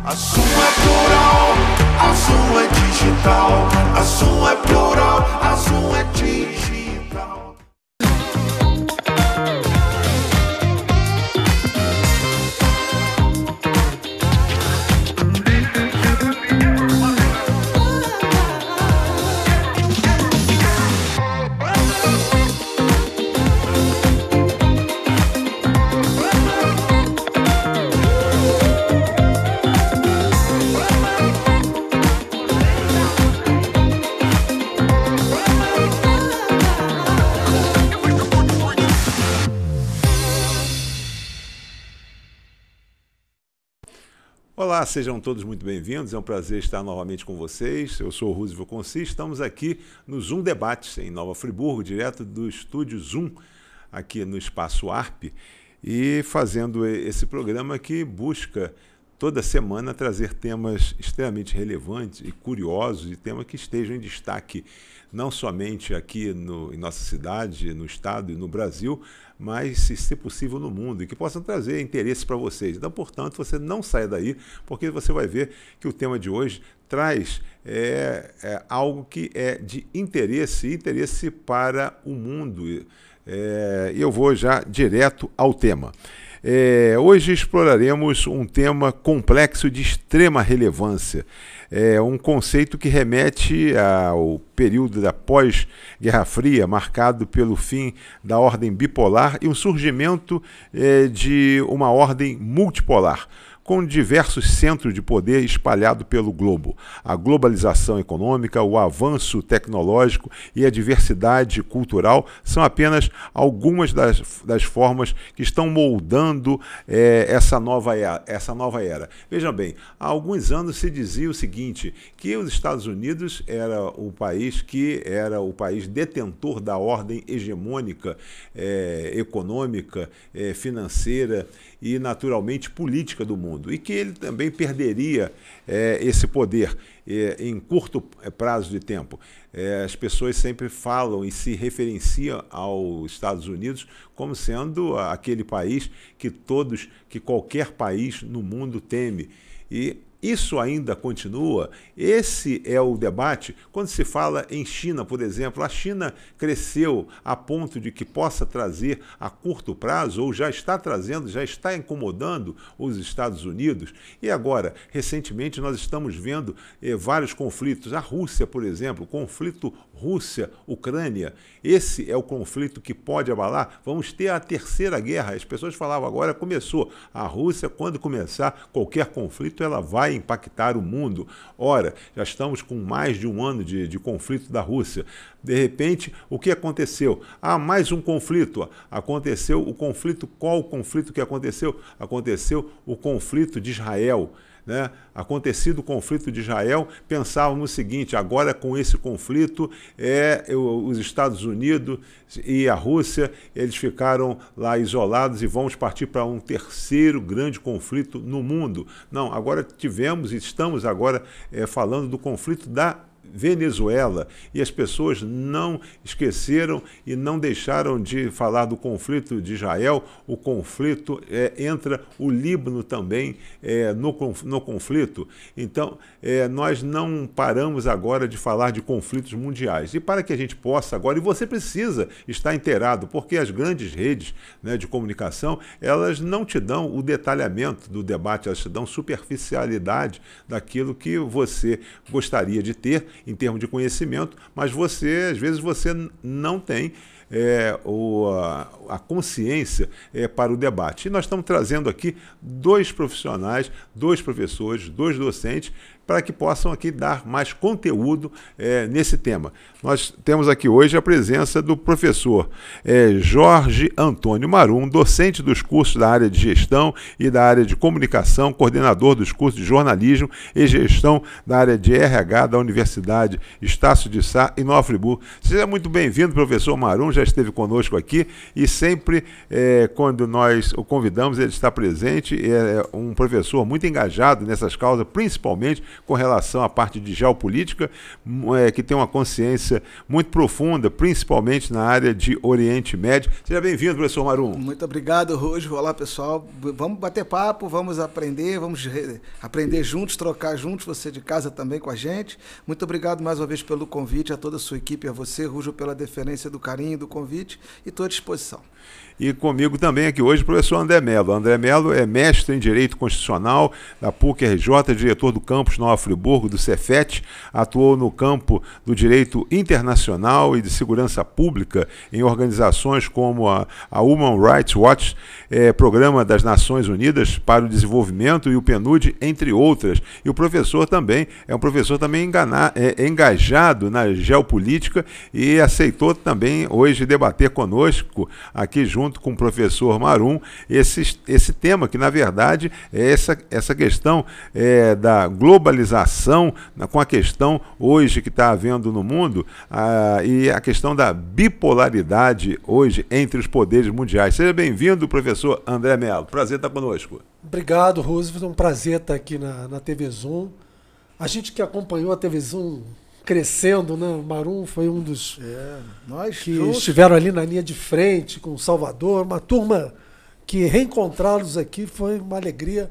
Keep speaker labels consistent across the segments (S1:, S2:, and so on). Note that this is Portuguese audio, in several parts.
S1: A Zoom é plural, a Zoom é digital. A Zoom é plural, a Zoom é digital.
S2: Olá, sejam todos muito bem-vindos, é um prazer estar novamente com vocês. Eu sou o Roosevelt Conci, estamos aqui no Zoom Debates, em Nova Friburgo, direto do estúdio Zoom, aqui no Espaço ARP, e fazendo esse programa que busca toda semana trazer temas extremamente relevantes e curiosos, e temas que estejam em destaque não somente aqui em nossa cidade, no estado e no Brasil, mas, se possível, no mundo, e que possam trazer interesse para vocês. Então, portanto, você não saia daí, porque você vai ver que o tema de hoje traz algo que é de interesse para o mundo. E eu vou já direto ao tema. Hoje exploraremos um tema complexo de extrema relevância, um conceito que remete ao período da pós-Guerra Fria, marcado pelo fim da ordem bipolar e um surgimento de uma ordem multipolar, com diversos centros de poder espalhados pelo globo. A globalização econômica, o avanço tecnológico e a diversidade cultural são apenas algumas das formas que estão moldando essa nova era. Vejam bem, há alguns anos se dizia o seguinte, que os Estados Unidos era o país detentor da ordem hegemônica econômica, financeira e, naturalmente, política do mundo, e que ele também perderia esse poder em curto prazo de tempo. As pessoas sempre falam e se referenciam aos Estados Unidos como sendo aquele país que qualquer país no mundo teme. E isso ainda continua. Esse é o debate. Quando se fala em China, por exemplo, a China cresceu a ponto de que possa trazer a curto prazo, ou já está trazendo, já está incomodando os Estados Unidos. E agora, recentemente, nós estamos vendo vários conflitos. A Rússia, por exemplo, o conflito Rússia-Ucrânia, esse é o conflito que pode abalar. Vamos ter a terceira guerra. As pessoas falavam, agora começou. A Rússia, quando começar qualquer conflito, ela vai impactar o mundo. Ora, já estamos com mais de um ano de conflito da Rússia. De repente, o que aconteceu? Mais um conflito. Aconteceu o conflito. Qual o conflito que aconteceu? Aconteceu o conflito de Israel. Acontecido o conflito de Israel, pensavam no seguinte, agora com esse conflito, os Estados Unidos e a Rússia, eles ficaram lá isolados e vamos partir para um terceiro grande conflito no mundo. Não, agora estamos agora falando do conflito da Venezuela, e as pessoas não esqueceram e não deixaram de falar do conflito de Israel. O conflito entra o Líbano também no conflito. Então, nós não paramos agora de falar de conflitos mundiais. E para que a gente possa agora, e você precisa estar inteirado, porque as grandes redes de comunicação, elas não te dão o detalhamento do debate, elas te dão superficialidade daquilo que você gostaria de ter em termos de conhecimento, mas às vezes você não tem a consciência para o debate. E nós estamos trazendo aqui dois profissionais, dois professores, dois docentes, para que possam aqui dar mais conteúdo nesse tema. Nós temos aqui hoje a presença do professor Jorge Antônio Marum, docente dos cursos da área de gestão e da área de comunicação, coordenador dos cursos de jornalismo e gestão da área de RH da Universidade Estácio de Sá, em Nova Friburgo. Seja muito bem-vindo, professor Marum. já esteve conosco aqui e sempre, quando nós o convidamos, ele está presente. É um professor muito engajado nessas causas, principalmente com relação à parte de geopolítica, que tem uma consciência muito profunda, principalmente na área de Oriente Médio. Seja bem-vindo, professor Marum.
S3: Muito obrigado, Rúgio. Olá, pessoal. Vamos bater papo, vamos aprender juntos, trocar juntos, você de casa também com a gente. Muito obrigado mais uma vez pelo convite, a toda a sua equipe, a você, Rúgio, pela deferência do carinho, do convite, e estou à disposição.
S2: E comigo também aqui hoje o professor André Mello. André Mello é mestre em Direito Constitucional da PUC-RJ, diretor do campus Nova Friburgo, do Cefet, atuou no campo do Direito Internacional e de Segurança Pública em organizações como a Human Rights Watch, Programa das Nações Unidas para o Desenvolvimento e o PNUD, entre outras. E o professor também é um professor também engajado na geopolítica e aceitou também hoje debater conosco aqui junto com o professor Marum, esse tema que, na verdade, é essa questão da globalização, com a questão hoje que está havendo no mundo, e a questão da bipolaridade hoje entre os poderes mundiais. Seja bem-vindo, professor André Mello. Prazer estar conosco.
S4: Obrigado, Roosevelt. É um prazer estar aqui na TV Zoom. A gente que acompanhou a TV Zoom crescendo, né? O Marum foi um dos
S3: nós
S4: que
S3: juntos
S4: estiveram ali na linha de frente com o Salvador, uma turma que reencontrá-los aqui foi uma alegria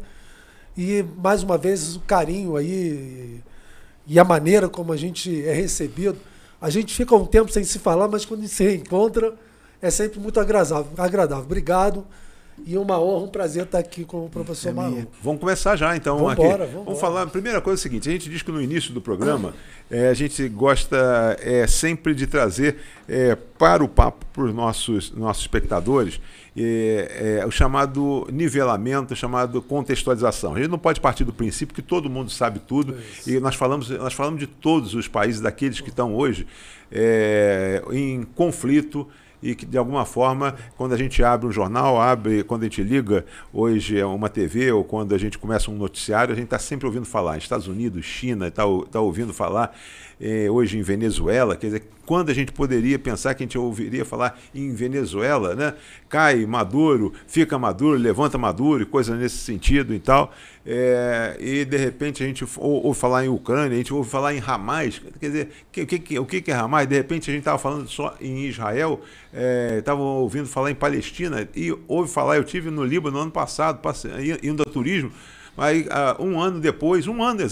S4: e mais uma vez o carinho aí e a maneira como a gente é recebido. A gente fica um tempo sem se falar, mas quando se reencontra é sempre muito agradável. Obrigado. E uma honra, um prazer estar aqui com o professor Marum.
S2: Vamos começar já, então. Vamos falar. A primeira coisa é o seguinte: a gente diz que no início do programa a gente gosta sempre de trazer para o papo, para os nossos espectadores, o chamado nivelamento, o chamado contextualização. A gente não pode partir do princípio que todo mundo sabe tudo, e nós falamos de todos os países, daqueles que estão hoje em conflito, e que, de alguma forma, quando a gente abre um jornal, quando a gente liga hoje uma TV ou quando a gente começa um noticiário, a gente está sempre ouvindo falar. Estados Unidos, China, está ouvindo falar hoje em Venezuela. Quer dizer, quando a gente poderia pensar que a gente ouviria falar em Venezuela, né? Cai Maduro, fica Maduro, levanta Maduro e coisa nesse sentido e tal. E de repente a gente ouve falar em Ucrânia, a gente ouve falar em Hamas. Quer dizer, o que é Hamas? De repente a gente estava falando só em Israel, estava ouvindo falar em Palestina e ouve falar. Eu estive no Líbano no ano passado, indo a turismo. Mas um ano depois, um ano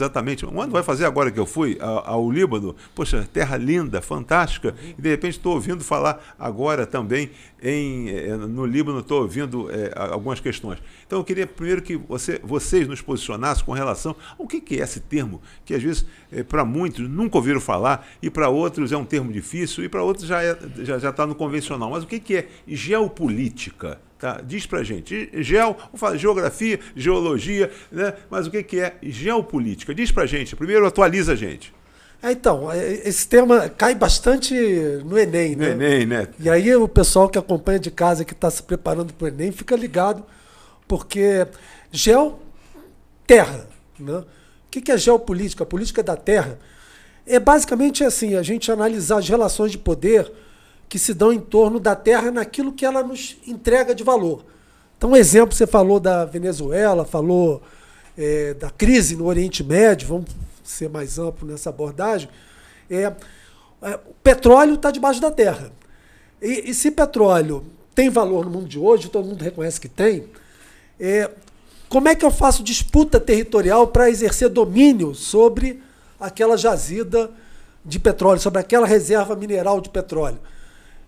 S2: vai fazer agora que eu fui ao Líbano, poxa, terra linda, fantástica, e de repente estou ouvindo falar agora também no Líbano, estou ouvindo algumas questões. Então eu queria primeiro que vocês nos posicionassem com relação ao que é esse termo, que às vezes para muitos nunca ouviram falar, e para outros é um termo difícil, e para outros já está no convencional. Mas o que é geopolítica? Tá? Diz pra gente, vamos falar geografia, geologia, né? Mas o que é geopolítica? Diz pra gente, primeiro atualiza a gente.
S4: Então, esse tema cai bastante no Enem, né?
S2: No Enem, né?
S4: E aí o pessoal que acompanha de casa, que está se preparando para o Enem, fica ligado, porque terra, né? O que é geopolítica? A política da terra é basicamente assim, a gente analisar as relações de poder que se dão em torno da terra naquilo que ela nos entrega de valor. Então, um exemplo, você falou da Venezuela, falou da crise no Oriente Médio, vamos ser mais amplo nessa abordagem. O petróleo está debaixo da terra. E se petróleo tem valor no mundo de hoje, todo mundo reconhece que tem, como é que eu faço disputa territorial para exercer domínio sobre aquela jazida de petróleo, sobre aquela reserva mineral de petróleo?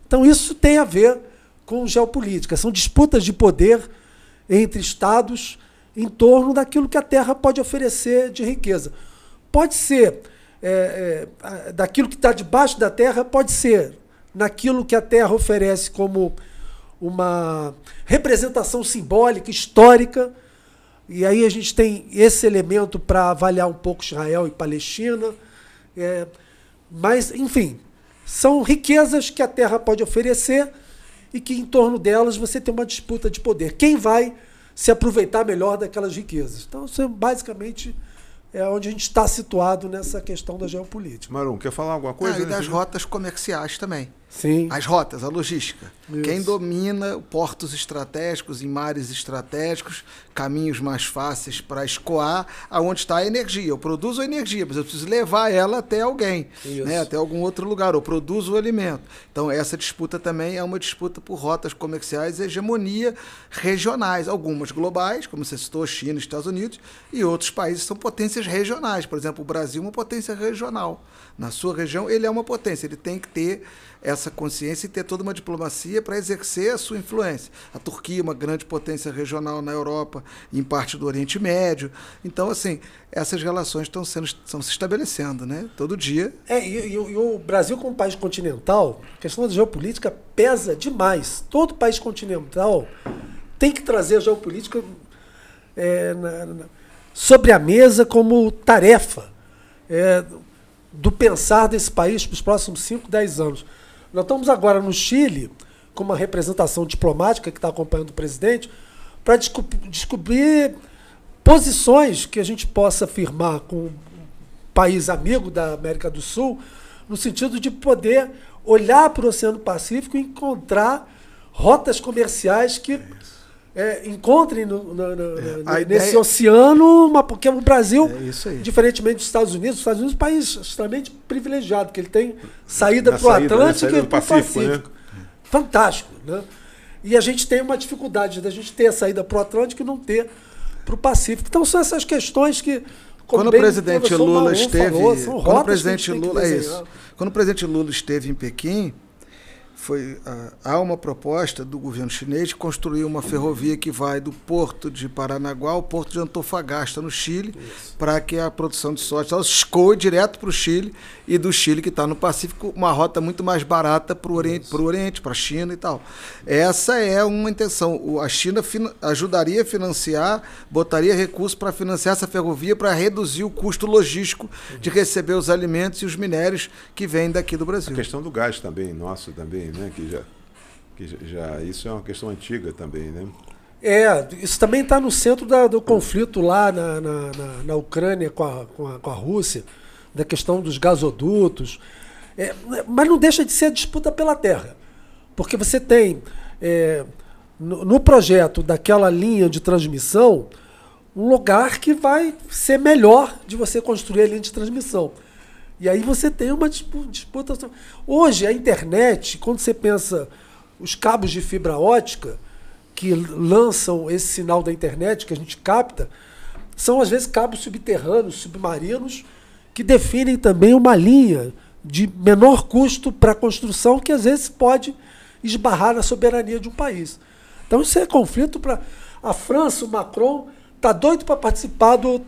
S4: Então, isso tem a ver com geopolítica. São disputas de poder entre estados em torno daquilo que a terra pode oferecer de riqueza. Pode ser daquilo que está debaixo da terra, pode ser naquilo que a terra oferece como uma representação simbólica, histórica. E aí a gente tem esse elemento para avaliar um pouco Israel e Palestina. Mas, enfim, são riquezas que a terra pode oferecer e que em torno delas você tem uma disputa de poder. Quem vai se aproveitar melhor daquelas riquezas? Então, isso basicamente é onde a gente está situado nessa questão da geopolítica.
S2: Marum, quer falar alguma coisa?
S3: E das rotas comerciais também.
S4: Sim.
S3: As rotas, a logística.
S4: Isso.
S3: Quem domina portos estratégicos, em mares estratégicos, caminhos mais fáceis para escoar, aonde está a energia. Eu produzo a energia, mas eu preciso levar ela até alguém, né, até algum outro lugar. Eu produzo o alimento. Então, essa disputa também é uma disputa por rotas comerciais e hegemonia regionais. Algumas globais, como você citou, China e Estados Unidos, e outros países são potências regionais. Por exemplo, o Brasil é uma potência regional. Na sua região, ele é uma potência. Ele tem que ter essa consciência e ter toda uma diplomacia para exercer a sua influência. A Turquia é uma grande potência regional na Europa, em parte do Oriente Médio. Então, assim, essas relações estão se estabelecendo, né? Todo dia.
S4: E o Brasil, como país continental, a questão da geopolítica pesa demais. Todo país continental tem que trazer a geopolítica sobre a mesa como tarefa do pensar desse país para os próximos 5, 10 anos. Nós estamos agora no Chile, com uma representação diplomática que está acompanhando o presidente, para descobrir posições que a gente possa firmar com um país amigo da América do Sul, no sentido de poder olhar para o Oceano Pacífico e encontrar rotas comerciais que encontrem nesse oceano, porque o Brasil, diferentemente dos Estados Unidos é um país extremamente privilegiado, porque ele tem saída para o Atlântico e para o Pacífico. Né? Fantástico. Né? E a gente tem uma dificuldade da gente ter a saída para o Atlântico e não ter para o Pacífico. Então são essas questões que...
S3: Quando o presidente Lula esteve... Quando o presidente Lula esteve em Pequim, há uma proposta do governo chinês de construir uma ferrovia que vai do porto de Paranaguá ao porto de Antofagasta, no Chile, para que a produção de soja escoe direto para o Chile, e do Chile, que está no Pacífico, uma rota muito mais barata para o Oriente, para a China e tal. Essa é uma intenção. A China ajudaria a financiar, botaria recursos para financiar essa ferrovia, para reduzir o custo logístico de receber os alimentos e os minérios que vêm daqui do Brasil.
S2: A questão do gás também, nosso também, né? Isso é uma questão antiga também, né?
S4: Isso também está no centro do conflito lá na Ucrânia com a Rússia, da questão dos gasodutos. Mas não deixa de ser a disputa pela terra. Porque você tem, no projeto daquela linha de transmissão, um lugar que vai ser melhor de você construir a linha de transmissão. E aí você tem uma disputa. Hoje, a internet, quando você pensa os cabos de fibra ótica que lançam esse sinal da internet, que a gente capta, são às vezes cabos subterrâneos, submarinos, que definem também uma linha de menor custo para a construção, que às vezes pode esbarrar na soberania de um país. Então isso é conflito para... A França, o Macron, está doido para participar do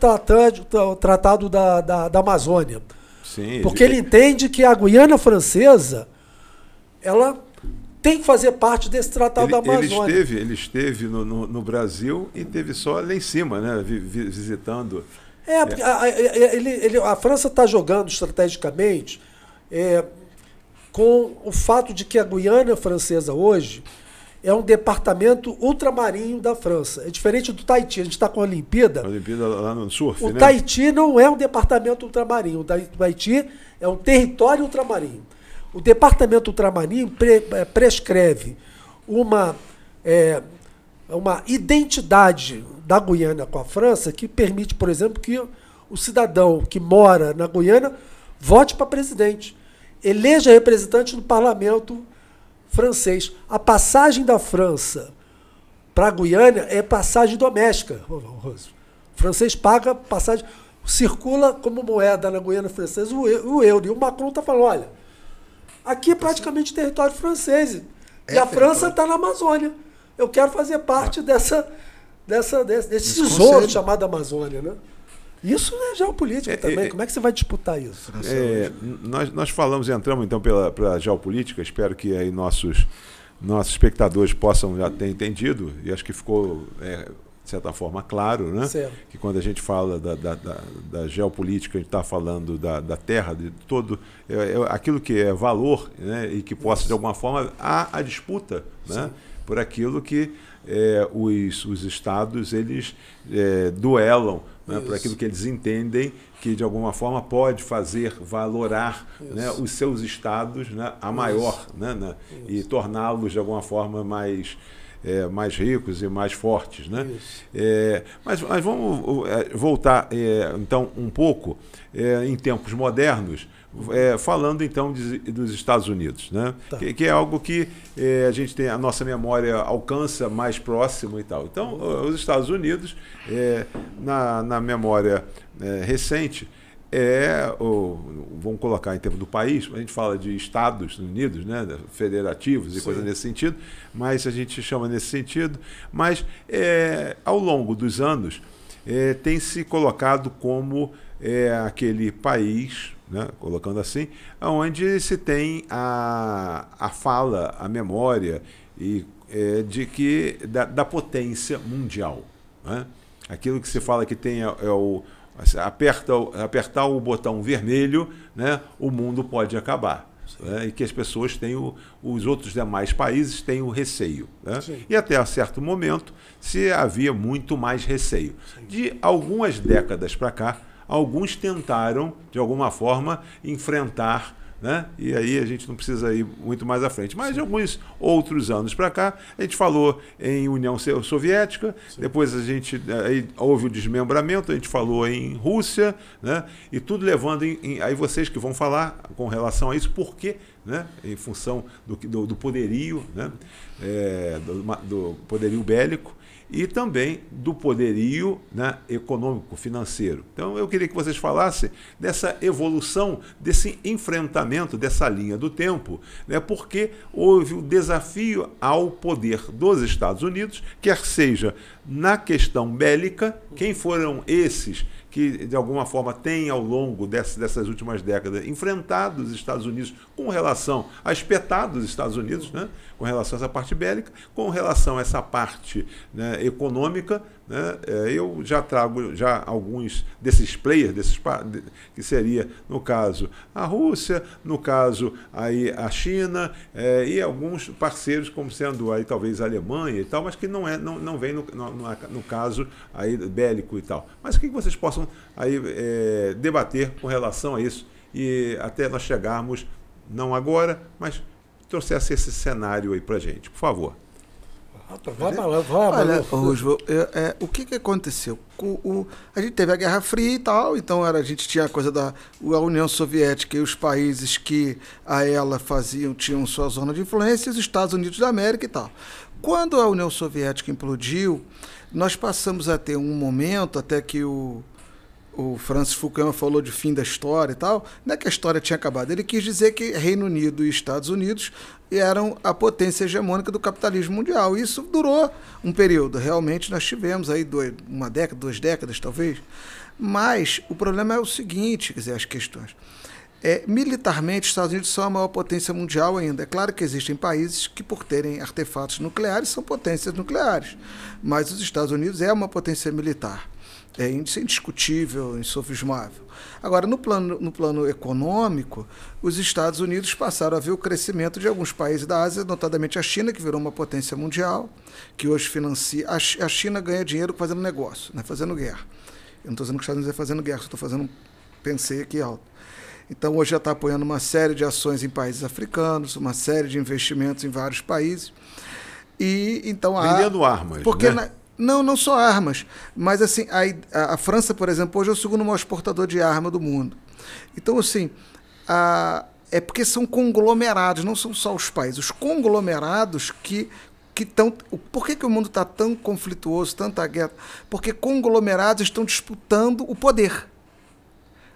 S4: Tratado da Amazônia.
S2: Sim,
S4: porque ele entende que a Guiana Francesa ela tem que fazer parte desse Tratado da Amazônia.
S2: Ele esteve no Brasil e esteve só lá em cima, né, visitando.
S4: A França está jogando estrategicamente com o fato de que a Guiana Francesa hoje é um departamento ultramarinho da França. É diferente do Tahiti. A gente está com a Olimpíada.
S2: A Olimpíada lá no surf,
S4: né? O Tahiti não é um departamento ultramarinho. O Tahiti é um território ultramarinho. O departamento ultramarinho prescreve uma identidade da Guiana com a França que permite, por exemplo, que o cidadão que mora na Guiana vote para presidente, eleja representante no parlamento francês. A passagem da França para a Guiana é passagem doméstica. O francês paga passagem, circula como moeda na Guiana Francesa o euro. E o Macron está falando, olha, aqui é praticamente território francês. E a França está na Amazônia. Eu quero fazer parte desse tesouro chamado Amazônia, né? Isso é geopolítica também. Como é que você vai disputar isso?
S2: Nós entramos então pela geopolítica. Espero que aí nossos espectadores possam já ter entendido, e acho que ficou, de certa forma, claro, né? Que quando a gente fala da geopolítica, a gente está falando da terra, de todo aquilo que é valor, né? E que possa, de alguma forma, há a disputa, né? Por aquilo que os estados eles duelam né, por aquilo que eles entendem que, de alguma forma, pode fazer valorar, né, os seus estados, né, a maior, né, e torná-los, de alguma forma, mais ricos e mais fortes. Né? Mas vamos voltar, então, um pouco em tempos modernos, falando então dos Estados Unidos, né? Tá. Que é algo que a gente tem, a nossa memória alcança mais próximo e tal. Então, os Estados Unidos, na memória recente, vamos colocar em termos do país, a gente fala de Estados Unidos, né, federativos e coisas nesse sentido, mas a gente chama nesse sentido, mas ao longo dos anos tem se colocado como aquele país, né, colocando assim, onde se tem a fala, a memória da potência mundial. Né? Aquilo que se fala que tem apertar o botão vermelho, né, o mundo pode acabar. Né, e que as pessoas têm os outros demais países têm o receio. Né? E até certo momento se havia muito mais receio. De algumas décadas para cá, alguns tentaram, de alguma forma, enfrentar, né? E aí a gente não precisa ir muito mais à frente. Mas de alguns outros anos para cá, a gente falou em União Soviética, depois aí houve o desmembramento, a gente falou em Rússia, né? E tudo levando aí vocês que vão falar com relação a isso, por quê? Né? Em função do poderio, né? Do poderio bélico, e também do poderio, né, econômico, financeiro. Então, eu queria que vocês falassem dessa evolução, desse enfrentamento, dessa linha do tempo, né, porque houve o desafio ao poder dos Estados Unidos, quer seja na questão bélica, quem foram esses que, de alguma forma, têm, ao longo dessas últimas décadas, enfrentado os Estados Unidos com relação a espetar dos Estados Unidos, né, com relação a essa parte bélica, com relação a essa parte, né, econômica. Né, eu já trago alguns desses players, que seria, no caso, a Rússia, no caso, aí, a China, e alguns parceiros, como sendo aí, talvez a Alemanha e tal, mas que não vem no caso aí, bélico e tal. Mas o que vocês possam aí, debater com relação a isso, e até nós chegarmos, não agora, mas trouxesse esse cenário aí para a gente, por favor.
S3: Olha, Roosevelt, o que aconteceu? A gente teve a Guerra Fria e tal, então a gente tinha a coisa da União Soviética e os países que a ela tinham sua zona de influência, e os Estados Unidos da América e tal. Quando a União Soviética implodiu, nós passamos a ter um momento, até que o Francis Fukuyama falou de fim da história e tal, não é que a história tinha acabado, ele quis dizer que Reino Unido e Estados Unidos eram a potência hegemônica do capitalismo mundial. Isso durou um período, realmente nós tivemos aí uma década, 2 décadas talvez, mas o problema é o seguinte, quer dizer, as questões. Militarmente, os Estados Unidos são a maior potência mundial ainda. É claro que existem países que, por terem artefatos nucleares, são potências nucleares, mas os Estados Unidos é uma potência militar. É indiscutível, insofismável. Agora, no plano econômico, os Estados Unidos passaram a ver o crescimento de alguns países da Ásia, notadamente a China, que virou uma potência mundial, que hoje financia. A China ganha dinheiro fazendo negócio, não é fazendo guerra. Eu não estou dizendo que os Estados Unidos é fazendo guerra, só estou fazendo pensei aqui alto. Então, hoje já está apoiando uma série de ações em países africanos, uma série de investimentos em vários países. E, então,
S2: vendendo armas,
S3: porque
S2: né?
S3: Não só armas, mas assim, a França, por exemplo, hoje é o segundo maior exportador de arma do mundo. Então, assim, é porque são conglomerados, não são só os países, os conglomerados que estão... Por que o mundo está tão conflituoso, tanta guerra? Porque conglomerados estão disputando o poder.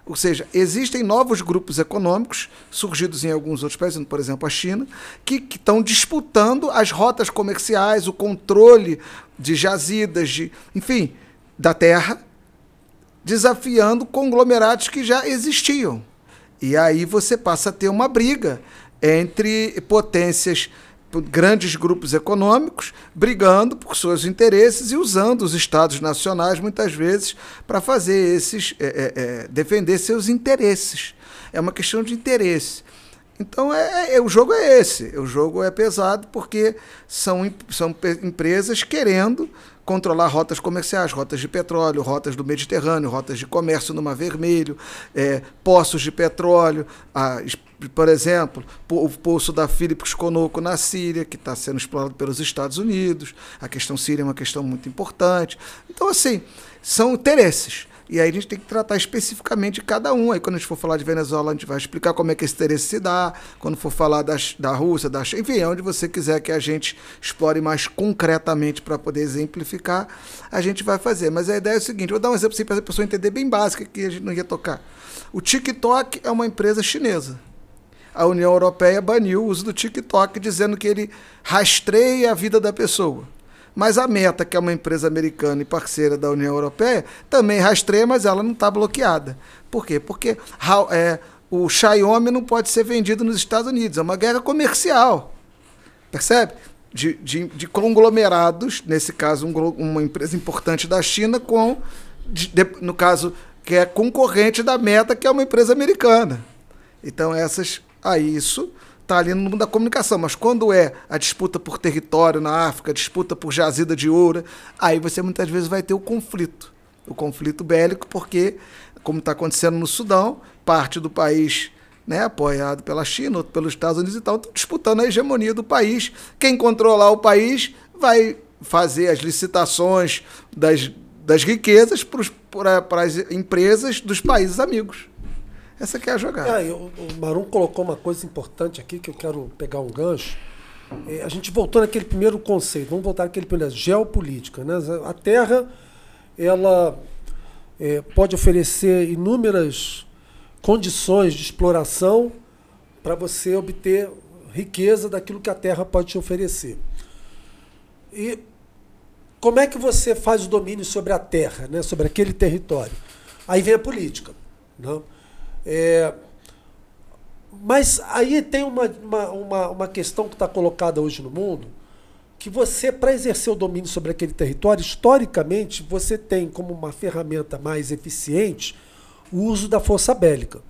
S3: Ou seja, existem novos grupos econômicos, surgidos em alguns outros países, por exemplo, a China, que estão disputando as rotas comerciais, o controle de jazidas, enfim, da terra, desafiando conglomerados que já existiam. E aí você passa a ter uma briga entre potências, grandes grupos econômicos, brigando por seus interesses e usando os estados nacionais, muitas vezes, para fazer defender seus interesses. É uma questão de interesse. Então, o jogo é esse. O jogo é pesado porque são empresas querendo controlar rotas comerciais, rotas de petróleo, rotas do Mediterrâneo, rotas de comércio no Mar Vermelho, poços de petróleo, por exemplo, o poço da Phillips Conoco na Síria, que está sendo explorado pelos Estados Unidos. A questão síria é uma questão muito importante. Então, assim, são interesses. E aí a gente tem que tratar especificamente de cada um. Aí quando a gente for falar de Venezuela, a gente vai explicar como é que esse interesse se dá. Quando for falar da Rússia, da China, enfim, onde você quiser que a gente explore mais concretamente para poder exemplificar, a gente vai fazer. Mas a ideia é o seguinte, vou dar um exemplo assim, para a pessoa entender bem básico, que a gente não ia tocar. O TikTok é uma empresa chinesa. A União Europeia baniu o uso do TikTok, dizendo que ele rastreia a vida da pessoa. Mas a Meta, que é uma empresa americana e parceira da União Europeia, também rastreia, mas ela não está bloqueada. Por quê? Porque o Xiaomi não pode ser vendido nos Estados Unidos. É uma guerra comercial. Percebe? De conglomerados, nesse caso, uma empresa importante da China, no caso, que é concorrente da Meta, que é uma empresa americana. Então, isso está ali no mundo da comunicação, mas quando é a disputa por território na África, a disputa por jazida de ouro, aí você muitas vezes vai ter o conflito bélico, porque, como está acontecendo no Sudão, parte do país, né, apoiado pela China, outro pelos Estados Unidos e tal, estão disputando a hegemonia do país. Quem controlar o país vai fazer as licitações das riquezas para as empresas dos países amigos. Essa que é a jogada.
S4: O Marum colocou uma coisa importante aqui, que eu quero pegar um gancho. A gente voltou naquele primeiro conceito, vamos voltar naquele primeiro, geopolítica. Né? A Terra, ela pode oferecer inúmeras condições de exploração para você obter riqueza daquilo que a Terra pode te oferecer. E como é que você faz o domínio sobre a Terra, né? Sobre aquele território? Aí vem a política, né? Mas aí tem uma questão que está colocada hoje no mundo, que você, para exercer o domínio sobre aquele território, historicamente, você tem como uma ferramenta mais eficiente o uso da força bélica.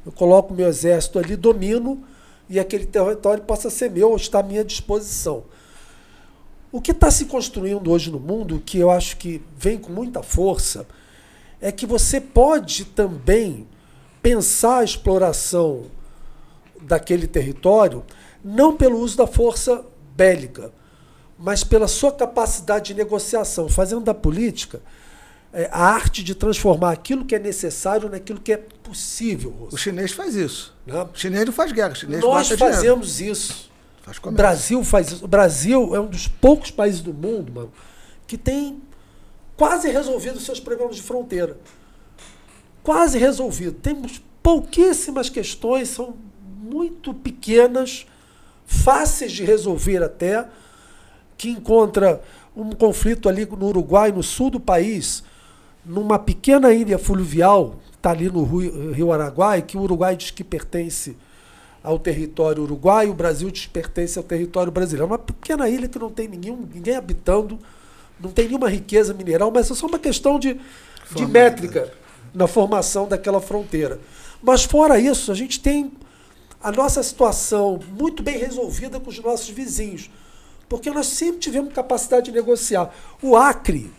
S4: Eu coloco meu exército ali, domino, e aquele território passa a ser meu, está à minha disposição. O que está se construindo hoje no mundo, que eu acho que vem com muita força, é que você pode também pensar a exploração daquele território não pelo uso da força bélica, mas pela sua capacidade de negociação, fazendo da política a arte de transformar aquilo que é necessário naquilo que é possível.
S3: O chinês faz isso.
S4: Né?
S3: O chinês não faz guerra, o chinês
S4: Nós fazemos isso. O Brasil faz isso. O Brasil é um dos poucos países do mundo, mano, que tem quase resolvido os seus problemas de fronteira. Quase resolvido. Temos pouquíssimas questões, são muito pequenas, fáceis de resolver até, que encontra um conflito ali no Uruguai, no sul do país, numa pequena ilha fluvial, está ali no Rio Araguaia, que o Uruguai diz que pertence ao território uruguaio, o Brasil diz que pertence ao território brasileiro. É uma pequena ilha que não tem ninguém habitando, não tem nenhuma riqueza mineral, mas é só uma questão de métrica na formação daquela fronteira. Mas fora isso, a gente tem a nossa situação muito bem resolvida com os nossos vizinhos, porque nós sempre tivemos capacidade de negociar. O Acre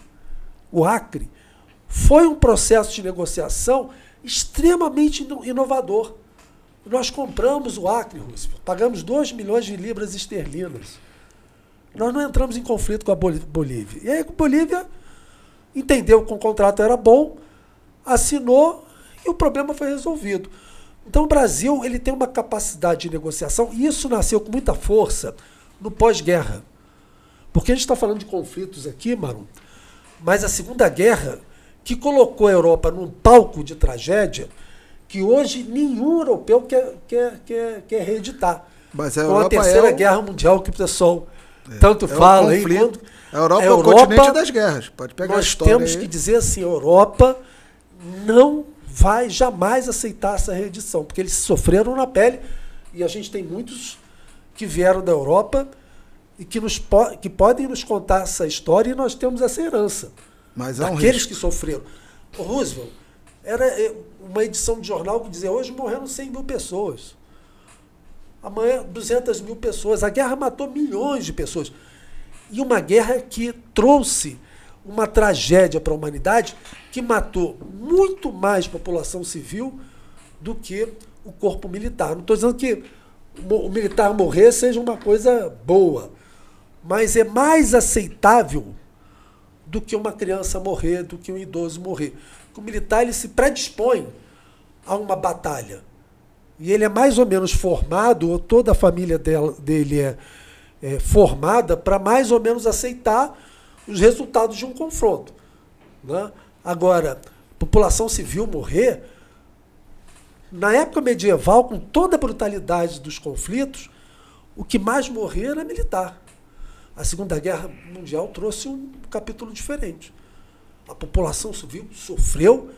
S4: foi um processo de negociação extremamente inovador. Nós compramos o Acre, Roosevelt, pagamos 2 milhões de libras esterlinas. Nós não entramos em conflito com a Bolívia. E aí a Bolívia entendeu que o contrato era bom, assinou e o problema foi resolvido. Então o Brasil ele tem uma capacidade de negociação e isso nasceu com muita força no pós-guerra. Porque a gente está falando de conflitos aqui, Marum, mas a Segunda Guerra, que colocou a Europa num palco de tragédia, que hoje nenhum europeu quer reeditar.
S3: Mas a
S4: com
S3: Europa
S4: a Terceira Guerra Mundial, que o pessoal tanto fala aí.
S3: A Europa é o continente das guerras. Pode pegar a história.
S4: Nós temos que dizer assim, a Europa não vai jamais aceitar essa reedição, porque eles sofreram na pele, e a gente tem muitos que vieram da Europa e que podem nos contar essa história, e nós temos essa herança.
S3: Mas há
S4: aqueles que sofreram. O Roosevelt, era uma edição de jornal que dizia, hoje morreram 100 mil pessoas. amanhã 200 mil pessoas. A guerra matou milhões de pessoas. E uma guerra que trouxe uma tragédia para a humanidade que matou muito mais população civil do que o corpo militar. Não estou dizendo que o militar morrer seja uma coisa boa, mas é mais aceitável do que uma criança morrer, do que um idoso morrer. O militar ele se predispõe a uma batalha. E ele é mais ou menos formado, ou toda a família dele é formada para mais ou menos aceitar os resultados de um confronto. Né? Agora, população civil morrer, na época medieval, com toda a brutalidade dos conflitos, o que mais morria era militar. A Segunda Guerra Mundial trouxe um capítulo diferente. A população civil sofreu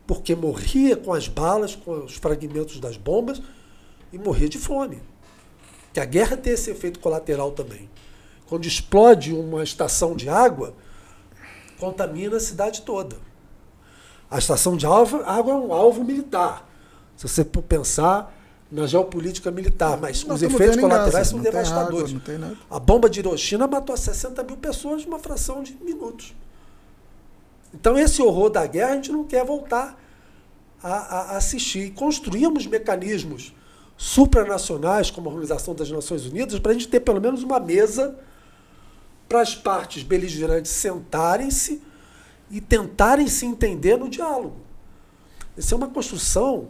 S4: porque morria com as balas, com os fragmentos das bombas e morria de fome. Que a guerra tem esse efeito colateral também. Quando explode uma estação de água, contamina a cidade toda. A estação de água é um alvo militar. Se você for pensar na geopolítica militar, mas os efeitos colaterais são devastadores.
S3: Não tem nada.
S4: A bomba de Hiroshima matou 60 mil pessoas numa fração de minutos. Então, esse horror da guerra, a gente não quer voltar a assistir. E construímos mecanismos supranacionais, como a Organização das Nações Unidas, para a gente ter pelo menos uma mesa para as partes beligerantes sentarem-se e tentarem se entender no diálogo. Essa é uma construção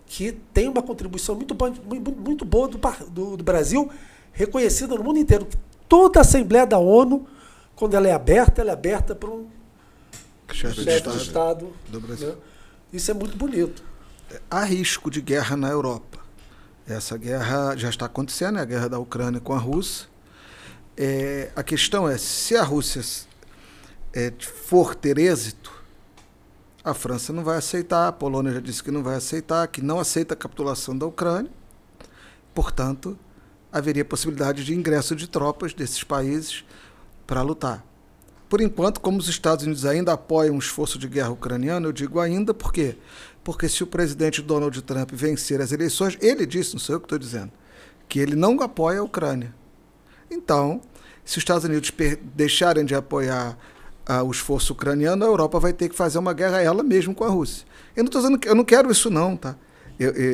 S4: que tem uma contribuição muito boa do Brasil, reconhecida no mundo inteiro. Toda a Assembleia da ONU, quando ela é aberta para um chefe de Estado
S3: do Brasil.
S4: Né? Isso é muito bonito.
S3: Há risco de guerra na Europa. Essa guerra já está acontecendo, é a guerra da Ucrânia com a Rússia. A questão é, se a Rússia for ter êxito, a França não vai aceitar, a Polônia já disse que não vai aceitar, que não aceita a capitulação da Ucrânia. Portanto, haveria possibilidade de ingresso de tropas desses países para lutar. Por enquanto, como os Estados Unidos ainda apoiam um esforço de guerra ucraniano, eu digo ainda por quê? Porque se o presidente Donald Trump vencer as eleições, ele disse, não sou eu que estou dizendo, que ele não apoia a Ucrânia. Então, se os Estados Unidos deixarem de apoiar o esforço ucraniano, a Europa vai ter que fazer uma guerra ela mesma com a Rússia. Eu não estou dizendo que eu não quero isso não, tá?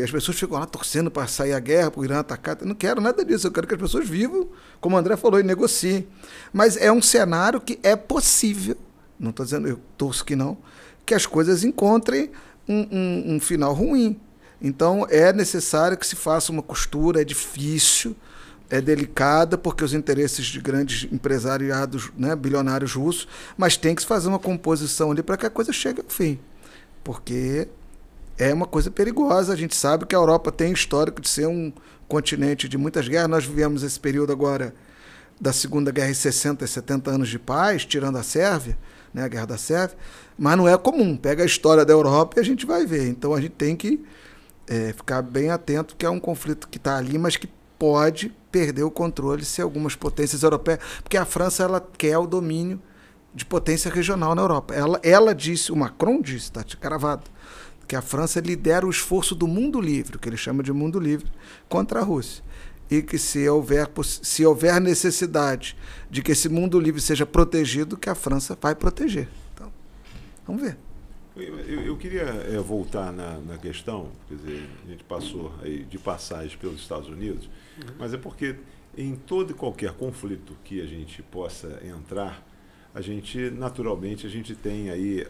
S3: As pessoas ficam lá torcendo para sair a guerra, para o Irã atacar. Eu não quero nada disso. Eu quero que as pessoas vivam, como o André falou, e negociem. Mas é um cenário que é possível, não estou dizendo, eu torço que não, que as coisas encontrem um final ruim. Então é necessário que se faça uma costura, é difícil, é delicada, porque os interesses de grandes empresariados, né, bilionários russos, mas tem que se fazer uma composição ali para que a coisa chegue ao fim. Porque é uma coisa perigosa. A gente sabe que a Europa tem histórico de ser um continente de muitas guerras. Nós vivemos esse período agora da Segunda Guerra e 60 e 70 anos de paz, tirando a Sérvia, né, a Guerra da Sérvia, mas não é comum. Pega a história da Europa e a gente vai ver. Então a gente tem que ficar bem atento, que é um conflito que está ali, mas que pode perder o controle se algumas potências europeias... Porque a França ela quer o domínio de potência regional na Europa. Ela disse, o Macron disse, está cravado, que a França lidera o esforço do mundo livre, o que ele chama de mundo livre, contra a Rússia. E que se houver necessidade de que esse mundo livre seja protegido, que a França vai proteger. Então, vamos ver.
S2: Eu queria voltar na questão, quer dizer, a gente passou aí de passagem pelos Estados Unidos, mas é porque em todo e qualquer conflito que a gente possa entrar, naturalmente, a gente tem aí,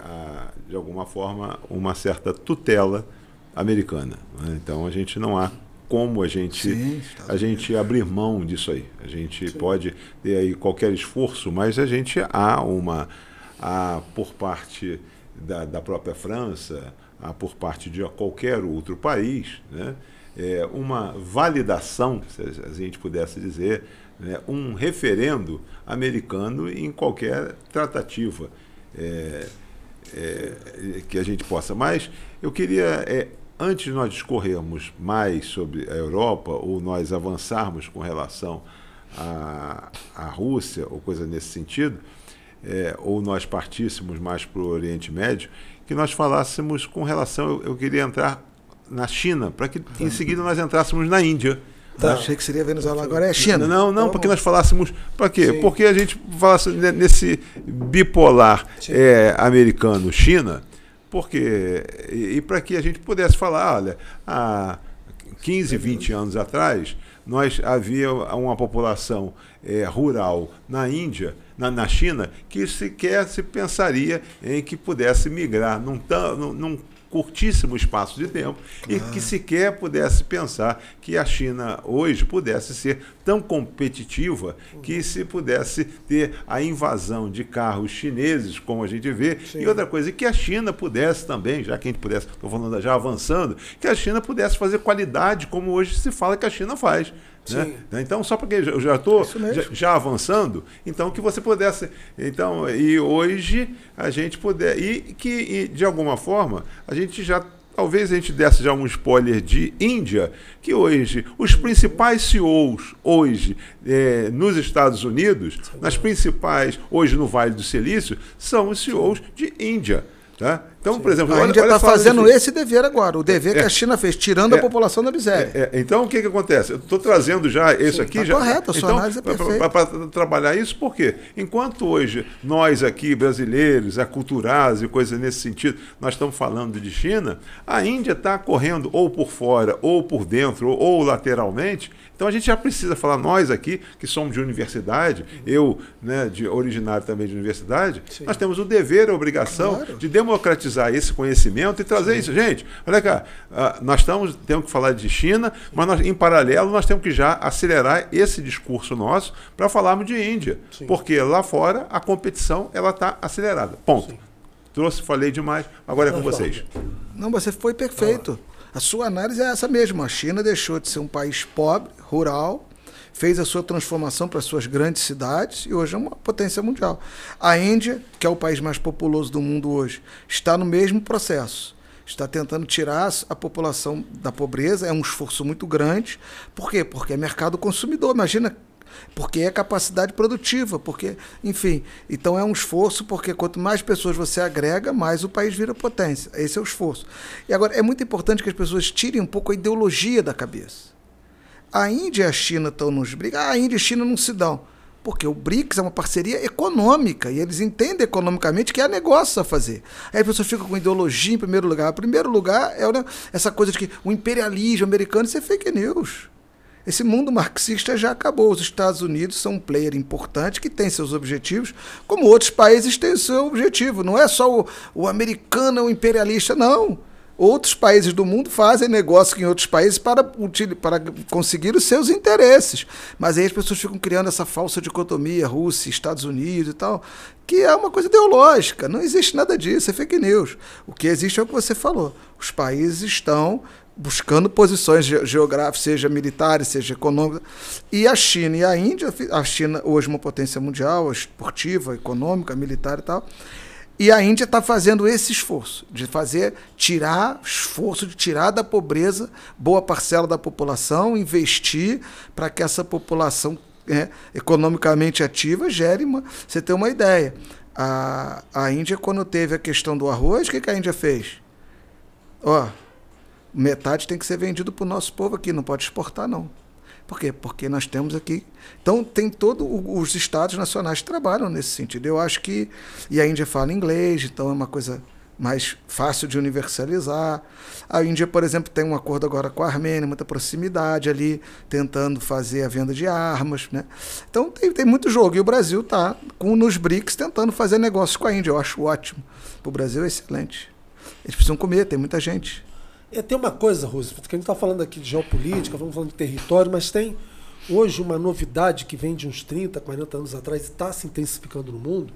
S2: de alguma forma, uma certa tutela americana. Né? Então, a gente não há como a gente abrir mão disso aí. A gente pode ter aí qualquer esforço, mas a gente há por parte da própria França, por parte de qualquer outro país, né? Uma validação, se a gente pudesse dizer, né? Um referendo americano em qualquer tratativa que a gente possa. Mas eu queria, antes de nós discorrermos mais sobre a Europa, ou nós avançarmos com relação à Rússia, ou coisa nesse sentido, ou nós partíssemos mais para o Oriente Médio, que nós falássemos com relação, eu queria entrar na China, para que em seguida nós entrássemos na Índia.
S3: Tá. Achei que seria Venezuela, agora é a China.
S2: Não,
S3: Então,
S2: porque nós falássemos. Para quê?
S4: Sim.
S2: Porque a gente falasse nesse bipolar americano-China, porque e para que a gente pudesse falar, olha, há 15, 20 anos atrás, nós havia uma população rural na Índia, na China, que sequer se pensaria em que pudesse migrar num curtíssimo espaço de tempo, e que sequer pudesse pensar que a China hoje pudesse ser tão competitiva que se pudesse ter a invasão de carros chineses, como a gente vê, e outra coisa, que a China pudesse também, já que a gente pudesse, estou falando já avançando, que a China pudesse fazer qualidade como hoje se fala que a China faz. Né? Então, só porque eu já estou já avançando, então que você pudesse. Então, e hoje a gente puder. E de alguma forma, a gente já. Talvez a gente desse já um spoiler de Índia, que hoje, os principais CEOs hoje nos Estados Unidos, nas principais, hoje no Vale do Silício, são os CEOs de Índia. Tá? Então, por exemplo,
S3: a Índia está fazendo esse dever agora, o dever que a China fez, tirando a população da miséria.
S2: Então, o que acontece? Eu estou trazendo já isso aqui.
S3: Tá correto, a sua análise é perfeita.
S2: Para trabalhar isso, por quê? Enquanto hoje nós aqui, brasileiros, aculturados e coisas nesse sentido, nós estamos falando de China, a Índia está correndo ou por fora, ou por dentro, ou lateralmente. Então a gente já precisa falar, nós aqui, que somos de universidade, eu, né, originário também de universidade, nós temos o dever, a obrigação de democratizar esse conhecimento e trazer isso. Gente, olha cá, nós temos que falar de China, mas em paralelo nós temos que já acelerar esse discurso nosso para falarmos de Índia. Porque lá fora a competição está acelerada. Ponto. Falei demais, agora é com vocês.
S3: Não, você foi perfeito. A sua análise é essa mesmo. A China deixou de ser um país pobre, rural, fez a sua transformação para as suas grandes cidades e hoje é uma potência mundial. A Índia, que é o país mais populoso do mundo hoje, está no mesmo processo. Está tentando tirar a população da pobreza, é um esforço muito grande. Por quê? Porque é mercado consumidor. Imagina, porque é capacidade produtiva, porque, enfim, então é um esforço, porque quanto mais pessoas você agrega, mais o país vira potência. Esse é o esforço. E agora, é muito importante que as pessoas tirem um pouco a ideologia da cabeça. A Índia e a China estão nos BRICS. A Índia e a China não se dão, porque o BRICS é uma parceria econômica, e eles entendem economicamente que há negócio a fazer. Aí as pessoas ficam com ideologia em primeiro lugar. Em primeiro lugar, é essa coisa de que o imperialismo americano, isso é fake news. Esse mundo marxista já acabou. Os Estados Unidos são um player importante que tem seus objetivos, como outros países têm o seu objetivo. Não é só o americano, o imperialista, não. Outros países do mundo fazem negócio em outros países para conseguir os seus interesses. Mas aí as pessoas ficam criando essa falsa dicotomia, Rússia, Estados Unidos e tal, que é uma coisa ideológica. Não existe nada disso, é fake news. O que existe é o que você falou. Os países estão buscando posições geográficas, seja militares, seja econômicas. E a China e a Índia, a China hoje é uma potência mundial, esportiva, econômica, militar e tal, e a Índia está fazendo esse esforço, de tirar da pobreza boa parcela da população, investir para que essa população economicamente ativa gere uma... Você tem uma ideia. A Índia, quando teve a questão do arroz, o que a Índia fez? Metade tem que ser vendido para o nosso povo aqui, não pode exportar, não. Por quê? Porque nós temos aqui... Então, tem os estados nacionais que trabalham nesse sentido. Eu acho que... E a Índia fala inglês, então é uma coisa mais fácil de universalizar. A Índia, por exemplo, tem um acordo agora com a Armênia, muita proximidade ali, tentando fazer a venda de armas, né? Então, tem muito jogo. E o Brasil está, nos BRICS, tentando fazer negócios com a Índia. Eu acho ótimo. Para o Brasil é excelente. Eles precisam comer, tem muita gente.
S4: Tem uma coisa, Roosevelt, que a gente está falando aqui de geopolítica, vamos falando de território, mas tem hoje uma novidade que vem de uns 30, 40 anos atrás e está se intensificando no mundo,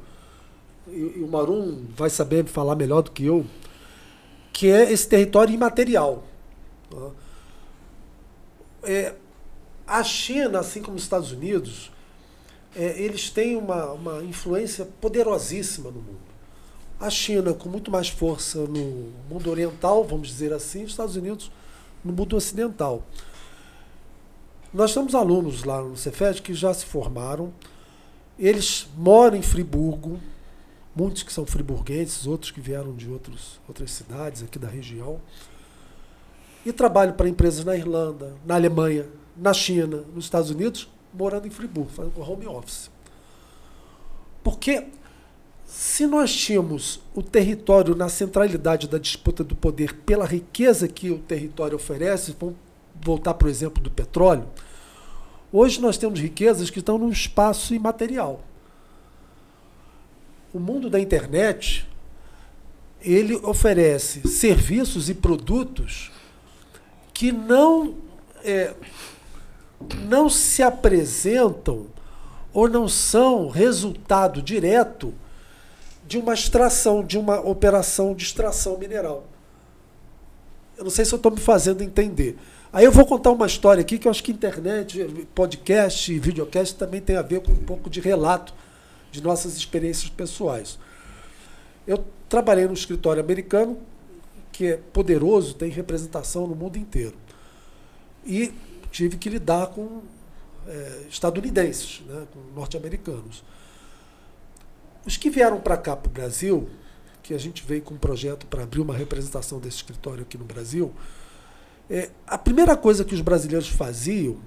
S4: e o Marum vai saber falar melhor do que eu, que é esse território imaterial. A China, assim como os Estados Unidos, eles têm uma influência poderosíssima no mundo. A China com muito mais força no mundo oriental, vamos dizer assim, os Estados Unidos no mundo ocidental. Nós temos alunos lá no Cefet que já se formaram, eles moram em Friburgo, muitos que são friburguenses, outros que vieram de outras cidades aqui da região. e trabalho para empresas na Irlanda, na Alemanha, na China, nos Estados Unidos, morando em Friburgo, fazendo home office. Porque se nós tínhamos o território na centralidade da disputa do poder pela riqueza que o território oferece, vamos voltar para o exemplo do petróleo, hoje nós temos riquezas que estão num espaço imaterial. O mundo da internet, ele oferece serviços e produtos que não se apresentam ou não são resultado direto de uma extração, de uma operação de extração mineral. Eu não sei se eu estou me fazendo entender. Aí eu vou contar uma história aqui que eu acho que internet, podcast e videocast também tem a ver com um pouco de relato de nossas experiências pessoais. Eu trabalhei num escritório americano que é poderoso, tem representação no mundo inteiro. E tive que lidar com estadunidenses, né, com norte-americanos. Os que vieram para cá, para o Brasil, que a gente veio com um projeto para abrir uma representação desse escritório aqui no Brasil, a primeira coisa que os brasileiros faziam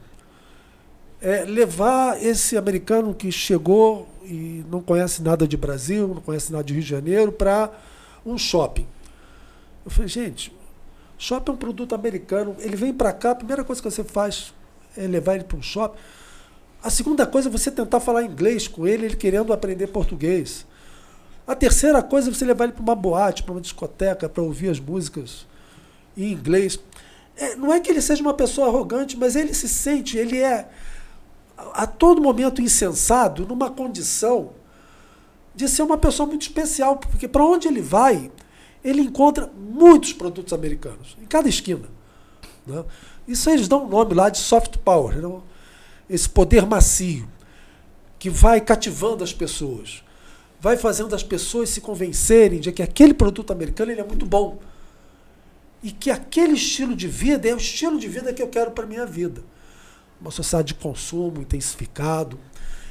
S4: é levar esse americano que chegou e não conhece nada de Brasil, não conhece nada de Rio de Janeiro, para um shopping. Eu falei, gente, shopping é um produto americano, ele vem para cá, a primeira coisa que você faz é levar ele para um shopping. A segunda coisa é você tentar falar inglês com ele, ele querendo aprender português. A terceira coisa é você levar ele para uma boate, para uma discoteca, para ouvir as músicas em inglês. Não é que ele seja uma pessoa arrogante, mas ele se sente, ele é a todo momento insensado, numa condição de ser uma pessoa muito especial, porque para onde ele vai, ele encontra muitos produtos americanos, em cada esquina. Né? Isso eles dão um nome lá de soft power, né? Esse poder macio, que vai cativando as pessoas, vai fazendo as pessoas se convencerem de que aquele produto americano ele é muito bom e que aquele estilo de vida é o estilo de vida que eu quero para a minha vida. Uma sociedade de consumo intensificado.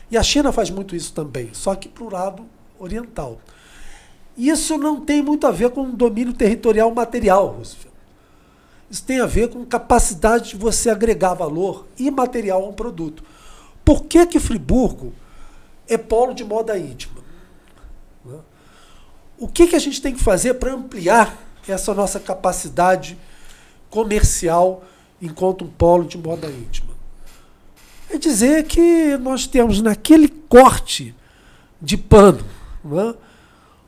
S4: E a China faz muito isso também, só que para o lado oriental. Isso não tem muito a ver com domínio territorial material, Roosevelt. Isso tem a ver com capacidade de você agregar valor imaterial a um produto. Por que Friburgo é polo de moda íntima? O que a gente tem que fazer para ampliar essa nossa capacidade comercial enquanto um polo de moda íntima? É dizer que nós temos naquele corte de pano, né,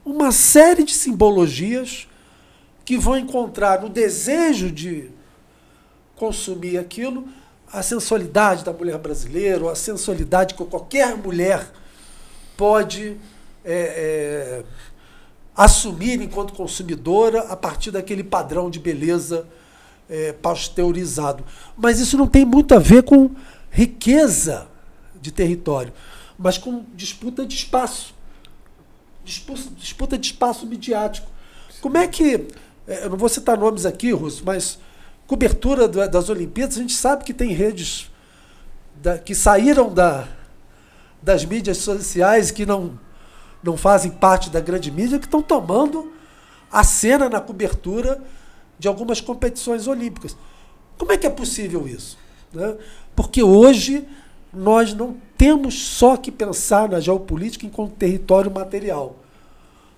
S4: uma série de simbologias que vão encontrar no desejo de consumir aquilo a sensualidade da mulher brasileira, ou a sensualidade que qualquer mulher pode assumir enquanto consumidora a partir daquele padrão de beleza pasteurizado. Mas isso não tem muito a ver com riqueza de território, mas com disputa de espaço. Disputa de espaço midiático. Como é que... eu não vou citar nomes aqui, Russo, mas cobertura das Olimpíadas, a gente sabe que tem redes que saíram das mídias sociais, que não fazem parte da grande mídia, que estão tomando a cena na cobertura de algumas competições olímpicas. Como é que é possível isso? Né? Porque hoje nós não temos só que pensar na geopolítica enquanto território material,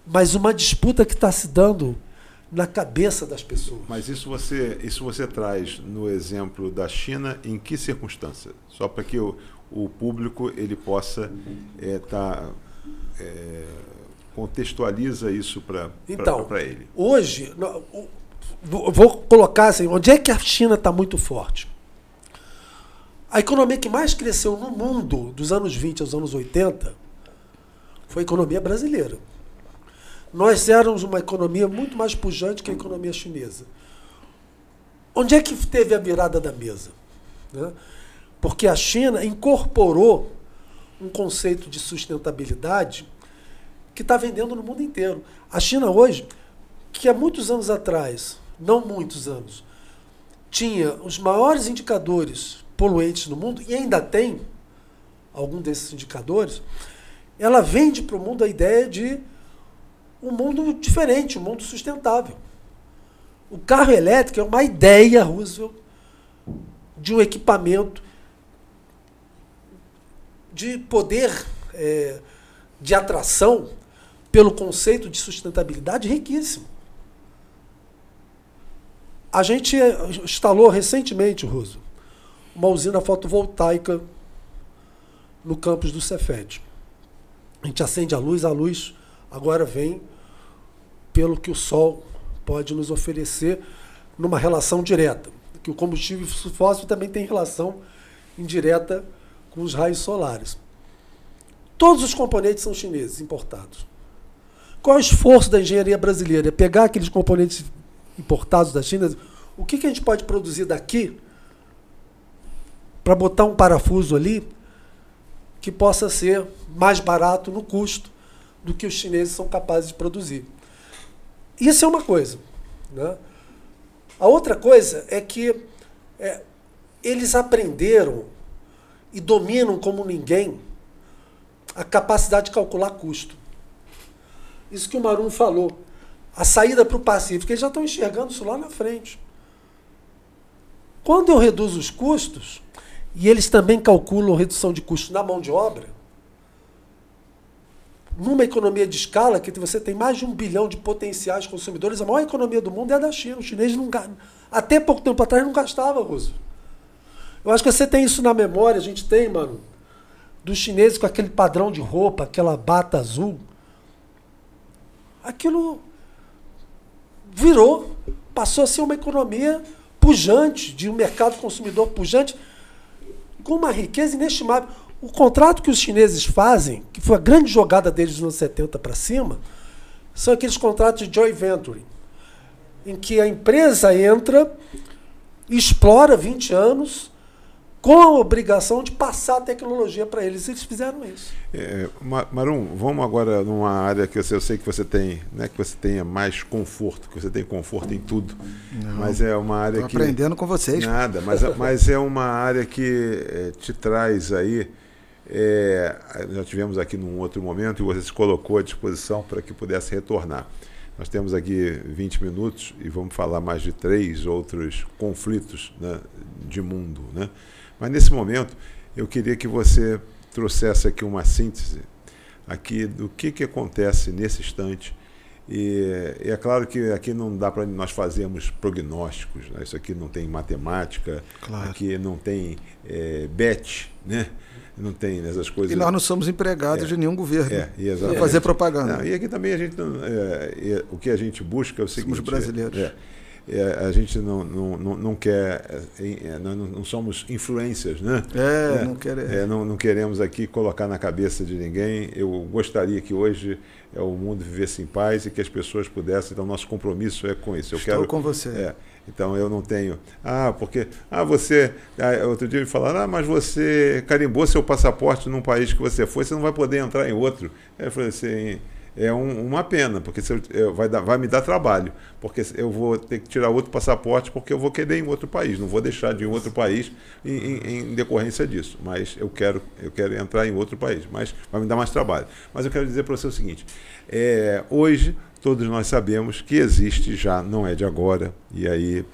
S4: mas uma disputa que está se dando na cabeça das pessoas.
S2: Mas isso você traz no exemplo da China em que circunstância? Só para que o público ele possa contextualiza isso para ele.
S4: Hoje, vou colocar assim, onde é que a China está muito forte? A economia que mais cresceu no mundo dos anos 20 aos anos 80 foi a economia brasileira. Nós éramos uma economia muito mais pujante que a economia chinesa. Onde é que teve a virada da mesa? Né? Porque a China incorporou um conceito de sustentabilidade que está vendendo no mundo inteiro. A China hoje, que há muitos anos atrás, não muitos anos, tinha os maiores indicadores poluentes no mundo, e ainda tem algum desses indicadores, ela vende para o mundo a ideia de um mundo diferente, um mundo sustentável. O carro elétrico é uma ideia, Roosevelt, de um equipamento de poder de atração pelo conceito de sustentabilidade riquíssimo. A gente instalou recentemente, Roosevelt, uma usina fotovoltaica no campus do Cefet. A gente acende a luz agora vem pelo que o sol pode nos oferecer numa relação direta. Que o combustível fóssil também tem relação indireta com os raios solares. Todos os componentes são chineses, importados. Qual é o esforço da engenharia brasileira? É pegar aqueles componentes importados da China, o que a gente pode produzir daqui para botar um parafuso ali que possa ser mais barato no custo do que os chineses são capazes de produzir. Isso é uma coisa, né? A outra coisa é que eles aprenderam e dominam como ninguém a capacidade de calcular custo. Isso que o Marum falou. A saída para o Pacífico, eles já estão enxergando isso lá na frente. Quando eu reduzo os custos, e eles também calculam redução de custos na mão de obra, numa economia de escala, que você tem mais de 1 bilhão de potenciais consumidores, a maior economia do mundo é a da China. Os chineses não gastam. Até pouco tempo atrás não gastava, Roosevelt. Eu acho que você tem isso na memória, a gente tem, mano, dos chineses com aquele padrão de roupa, aquela bata azul. Aquilo virou, passou a ser uma economia pujante, de um mercado consumidor pujante, com uma riqueza inestimável. O contrato que os chineses fazem, que foi a grande jogada deles nos anos 70 para cima, são aqueles contratos de joint venture, em que a empresa entra, explora 20 anos, com a obrigação de passar a tecnologia para eles. Eles fizeram isso.
S2: Marum, vamos agora numa área que eu sei que você tem, né, que você tenha mais conforto, que você tem conforto em tudo. Não, mas é uma área que...
S3: aprendendo com vocês.
S2: Nada, mas é uma área que te traz aí... já tivemos aqui num outro momento e você se colocou à disposição para que pudesse retornar. Nós temos aqui 20 minutos e vamos falar mais de 3 outros conflitos, né, de mundo, né? Mas nesse momento eu queria que você trouxesse aqui uma síntese aqui do que acontece nesse instante. E é claro que aqui não dá para nós fazermos prognósticos, né? Isso aqui não tem matemática, claro. Aqui não tem bet, né? Não tem essas coisas.
S3: E nós não somos empregados de nenhum governo para fazer propaganda.
S2: Não, e aqui também a gente o que a gente busca é o seguinte:
S3: somos brasileiros.
S2: A gente não quer, não somos influências, né? Não queremos aqui colocar na cabeça de ninguém. Eu gostaria que hoje o mundo vivesse em paz e que as pessoas pudessem. Então, nosso compromisso é com isso.
S3: Estou com você.
S2: Então, eu não tenho... você... outro dia me falaram, mas você carimbou seu passaporte num país que você foi, você não vai poder entrar em outro. Eu falei assim... É uma pena, porque vai me dar trabalho, porque eu vou ter que tirar outro passaporte, porque eu vou querer ir em outro país, não vou deixar de ir em outro país em decorrência disso, mas eu quero entrar em outro país, mas vai me dar mais trabalho. Mas eu quero dizer para você o seguinte, hoje todos nós sabemos que existe já, não é de agora, e aí,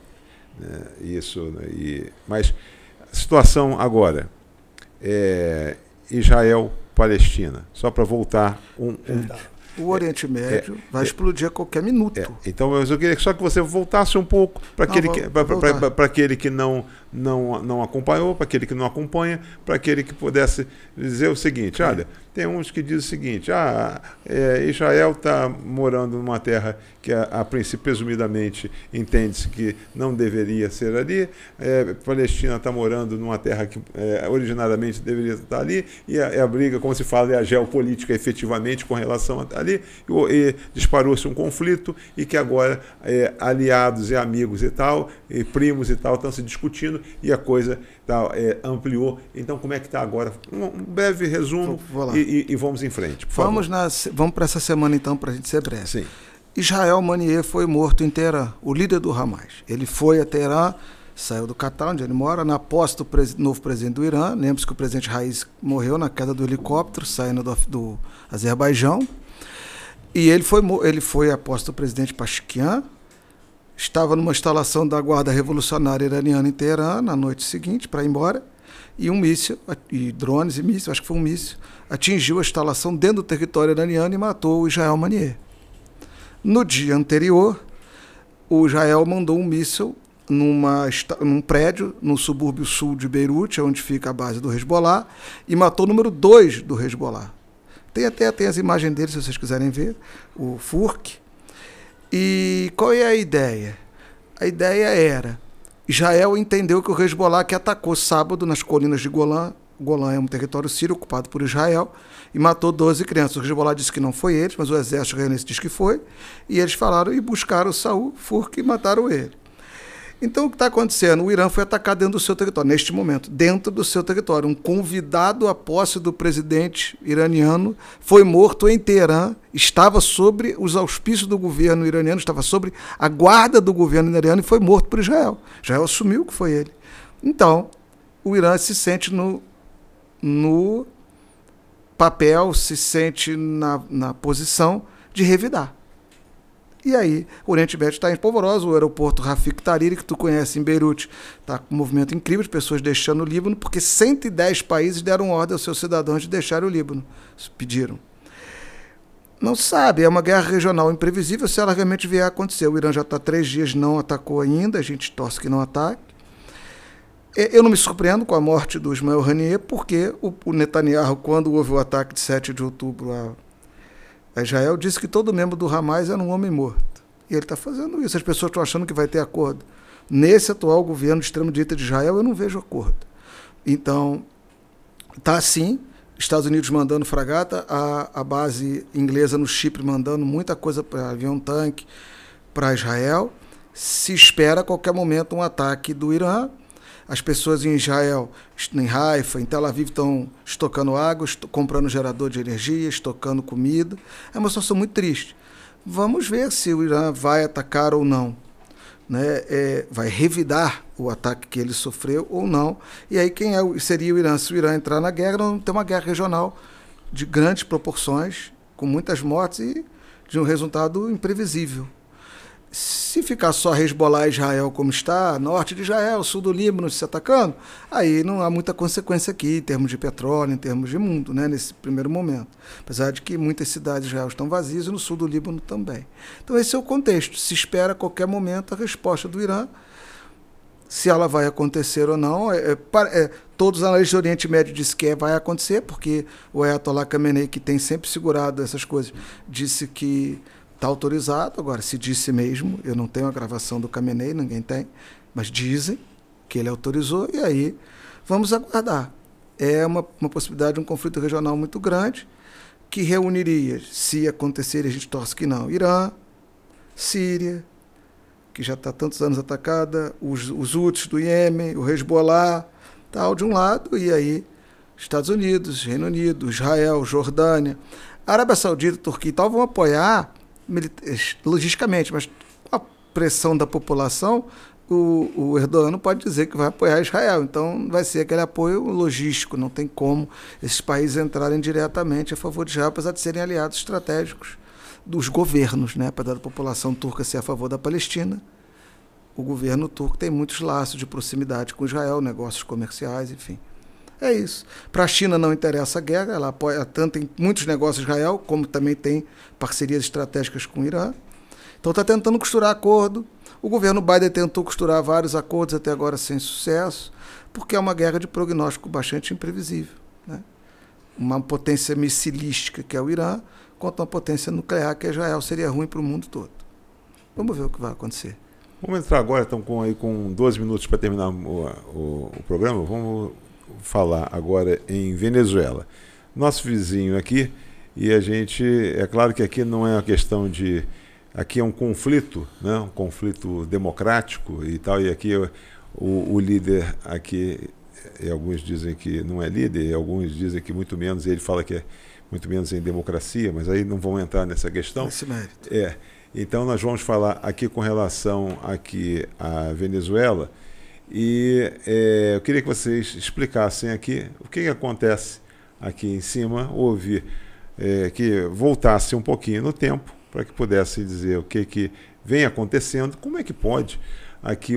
S2: mas a situação agora, Israel-Palestina, só para voltar
S3: o Oriente Médio vai explodir a qualquer minuto.
S2: Então, eu queria só que você voltasse um pouco para aquele que não acompanhou, para aquele que não acompanha, para aquele que pudesse dizer o seguinte: olha, tem uns que dizem o seguinte, Israel está morando numa terra que a princípio, presumidamente, entende-se que não deveria ser ali, Palestina está morando numa terra que originariamente deveria estar ali, e a briga, como se fala, é a geopolítica efetivamente com relação a ali, e disparou-se um conflito, e que agora aliados e amigos e tal, e primos e tal, estão se discutindo, e a coisa ampliou. Então, como é que está agora? Um breve resumo e vamos em frente.
S3: Vamos para essa semana, então, para a gente ser breve.
S2: Sim.
S3: Ismail Haniyeh foi morto em Teherã, o líder do Hamas. Ele foi a Teherã, saiu do Catar, onde ele mora, na posse do novo presidente do Irã. Lembre-se que o presidente Raisi morreu na queda do helicóptero, saindo do Azerbaijão. E ele foi a posse do presidente Pezeshkian, estava numa instalação da Guarda Revolucionária Iraniana em Teherã na noite seguinte para ir embora, e um míssil, e drones e mísseis, acho que foi um míssil, atingiu a instalação dentro do território iraniano e matou o Ismail Haniyeh. No dia anterior, o Israel mandou um míssil num prédio no subúrbio sul de Beirute, onde fica a base do Hezbollah, e matou o número 2 do Hezbollah. Tem as imagens dele, se vocês quiserem ver, o Furk. E qual é a ideia? A ideia era, Israel entendeu que o Hezbollah que atacou sábado nas colinas de Golã, Golã é um território sírio ocupado por Israel, e matou 12 crianças. O Hezbollah disse que não foi eles, mas o exército israelense diz que foi, e eles falaram e buscaram o Saul Furk e mataram ele. Então, o que está acontecendo? O Irã foi atacado dentro do seu território, neste momento, dentro do seu território. Um convidado à posse do presidente iraniano foi morto em Teherã, estava sobre os auspícios do governo iraniano, estava sobre a guarda do governo iraniano e foi morto por Israel. Israel assumiu que foi ele. Então, o Irã se sente no papel, se sente na posição de revidar. E aí, o Oriente Médio está em polvorosa, o aeroporto Rafik Hariri, que tu conhece em Beirute, está com um movimento incrível de pessoas deixando o Líbano, porque 110 países deram ordem aos seus cidadãos de deixarem o Líbano. Pediram. Não se sabe, é uma guerra regional imprevisível se ela realmente vier a acontecer. O Irã já está 3 dias, não atacou ainda, a gente torce que não ataque. Eu não me surpreendo com a morte do Ismail Haniyeh, porque o Netanyahu, quando houve o ataque de 7 de outubro a Israel, disse que todo membro do Hamas era um homem morto. E ele está fazendo isso. As pessoas estão achando que vai ter acordo. Nesse atual governo de extrema-direita de Israel, eu não vejo acordo. Então, está assim, Estados Unidos mandando fragata, a base inglesa no Chipre mandando muita coisa para avião-tanque para Israel. Se espera a qualquer momento um ataque do Irã. As pessoas em Israel, em Haifa, em Tel Aviv, estão estocando água, comprando gerador de energia, estocando comida. É uma situação muito triste. Vamos ver se o Irã vai atacar ou não. Né? Vai revidar o ataque que ele sofreu ou não. E aí quem seria o Irã? Se o Irã entrar na guerra, não tem uma guerra regional de grandes proporções, com muitas mortes e de um resultado imprevisível. Se ficar só Hezbollah e Israel como está, norte de Israel, sul do Líbano se atacando, aí não há muita consequência aqui, em termos de petróleo, em termos de mundo, né, nesse primeiro momento. Apesar de que muitas cidades de Israel estão vazias e no sul do Líbano também. Então esse é o contexto. Se espera a qualquer momento a resposta do Irã. Se ela vai acontecer ou não, todos os analistas do Oriente Médio dizem que vai acontecer, porque o Ayatollah Khamenei, que tem sempre segurado essas coisas, disse que está autorizado. Agora, se disse mesmo, eu não tenho a gravação do Khamenei, ninguém tem, mas dizem que ele autorizou, e aí vamos aguardar. É uma possibilidade de um conflito regional muito grande, que reuniria, se acontecer, a gente torce que não, Irã, Síria, que já está há tantos anos atacada, os Houthis do Iêmen, o Hezbollah, tal, de um lado, e aí Estados Unidos, Reino Unido, Israel, Jordânia, Arábia Saudita, Turquia e tal, vão apoiar logisticamente, mas com a pressão da população, o Erdogan não pode dizer que vai apoiar Israel. Então vai ser aquele apoio logístico, não tem como esses países entrarem diretamente a favor de Israel, apesar de serem aliados estratégicos dos governos, né? Apesar da população turca ser a favor da Palestina, o governo turco tem muitos laços de proximidade com Israel, negócios comerciais, enfim. É isso. Para a China não interessa a guerra, ela apoia tanto em muitos negócios de Israel, como também tem parcerias estratégicas com o Irã. Então está tentando costurar acordo. O governo Biden tentou costurar vários acordos, até agora sem sucesso, porque é uma guerra de prognóstico bastante imprevisível, né? Uma potência missilística, que é o Irã, contra uma potência nuclear, que é Israel, seria ruim para o mundo todo. Vamos ver o que vai acontecer.
S2: Vamos entrar agora, estão com 12 minutos para terminar o programa. Vamos falar agora em Venezuela. Nosso vizinho aqui, e a gente, é claro que aqui não é uma questão de, aqui é um conflito, né? Um conflito democrático e tal, e aqui o líder aqui, e alguns dizem que não é líder, e alguns dizem que muito menos, e ele fala que é muito menos em democracia, mas aí não vamos entrar nessa questão.
S3: Esse mérito.
S2: Então nós vamos falar aqui com relação aqui à Venezuela, e eu queria que vocês explicassem aqui o que acontece aqui em cima, ouvir que voltasse um pouquinho no tempo, para que pudesse dizer o que vem acontecendo. Como é que pode aqui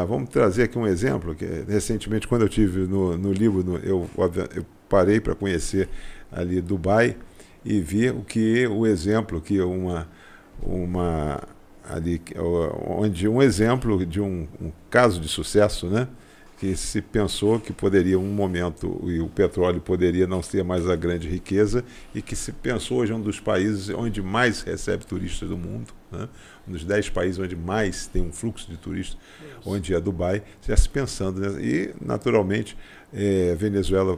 S2: vamos trazer aqui um exemplo, que recentemente, quando eu tive no Líbano, eu parei para conhecer ali Dubai e vi o exemplo que onde um exemplo de um caso de sucesso, né? Que se pensou que poderia um momento e o petróleo poderia não ser mais a grande riqueza, e que se pensou hoje um dos países onde mais recebe turistas do mundo, né? Um dos 10 países onde mais tem um fluxo de turistas, onde é Dubai, já se pensando, né? E naturalmente Venezuela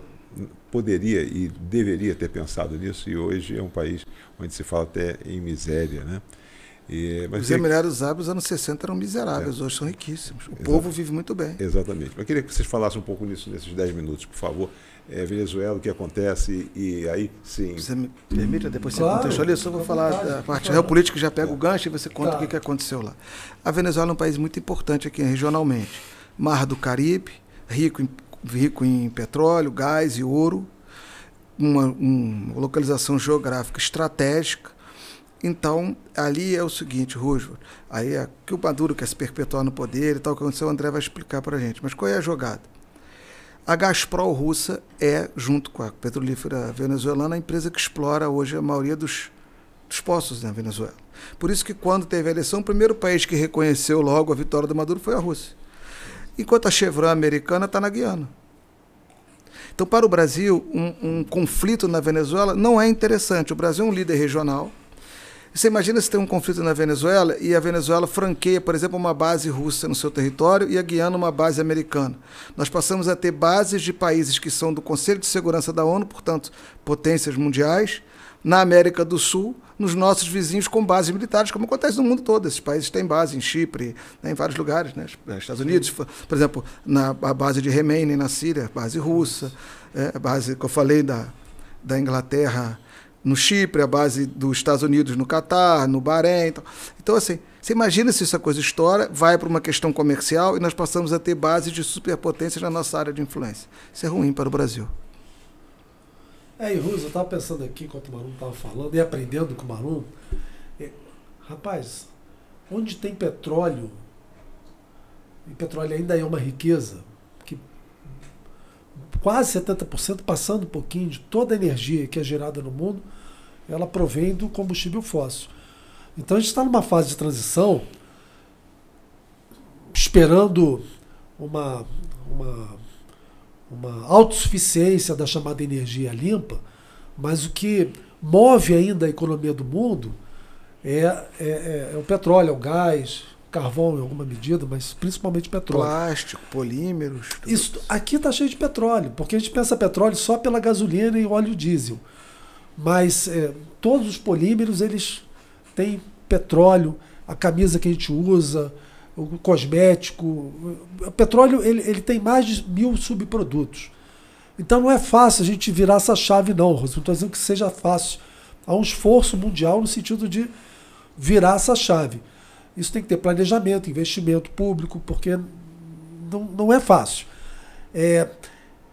S2: poderia e deveria ter pensado nisso, e hoje é um país onde se fala até em miséria, né?
S3: Os Emirados Árabes, nos anos 60, eram miseráveis, hoje são riquíssimos. O povo vive muito bem.
S2: Exatamente. Eu queria que vocês falassem um pouco nisso nesses 10 minutos, por favor. Venezuela, o que acontece, e aí sim.
S3: Você me permite, depois você contextualiza, eu vou falar da parte geopolítica, já pega o gancho e você conta o que aconteceu lá. A Venezuela é um país muito importante aqui regionalmente. Mar do Caribe, rico em petróleo, gás e ouro, uma localização geográfica estratégica. Então, ali é o seguinte, Roosevelt, aí é que o Maduro quer se perpetuar no poder e tal, o que aconteceu, o André vai explicar para a gente. Mas qual é a jogada? A Gazprom russa junto com a petrolífera venezuelana, a empresa que explora hoje a maioria dos poços na Venezuela. Por isso que quando teve a eleição, o primeiro país que reconheceu logo a vitória do Maduro foi a Rússia. Enquanto a Chevron americana está na Guiana. Então, para o Brasil, um conflito na Venezuela não é interessante. O Brasil é um líder regional. Você imagina se tem um conflito na Venezuela e a Venezuela franqueia, por exemplo, uma base russa no seu território e a Guiana uma base americana. Nós passamos a ter bases de países que são do Conselho de Segurança da ONU, portanto, potências mundiais, na América do Sul, nos nossos vizinhos com bases militares, como acontece no mundo todo. Esses países têm base em Chipre, né, em vários lugares, né? Estados Unidos, por exemplo, a base de Khamenei na Síria, base russa, a base que eu falei da Inglaterra no Chipre, a base dos Estados Unidos no Catar, no Bahrein. Então, assim, você imagina se essa coisa estoura, vai para uma questão comercial e nós passamos a ter bases de superpotências na nossa área de influência. Isso é ruim para o Brasil.
S4: E Ruz, eu estava pensando aqui, enquanto o Marum estava falando, e aprendendo com o Marum, rapaz, onde tem petróleo, e petróleo ainda é uma riqueza, que quase 70%, passando um pouquinho de toda a energia que é gerada no mundo, ela provém do combustível fóssil. Então a gente está numa fase de transição, esperando uma autossuficiência da chamada energia limpa, mas o que move ainda a economia do mundo é o petróleo, é o gás, carvão em alguma medida, mas principalmente petróleo.
S3: Plástico, polímeros.
S4: Isso, aqui está cheio de petróleo, porque a gente pensa petróleo só pela gasolina e óleo diesel. Mas todos os polímeros, eles têm petróleo, a camisa que a gente usa, o cosmético. O petróleo ele tem mais de 1000 subprodutos. Então não é fácil a gente virar essa chave, não. Não estou dizendo que seja fácil. Há um esforço mundial no sentido de virar essa chave. Isso tem que ter planejamento, investimento público, porque não é fácil.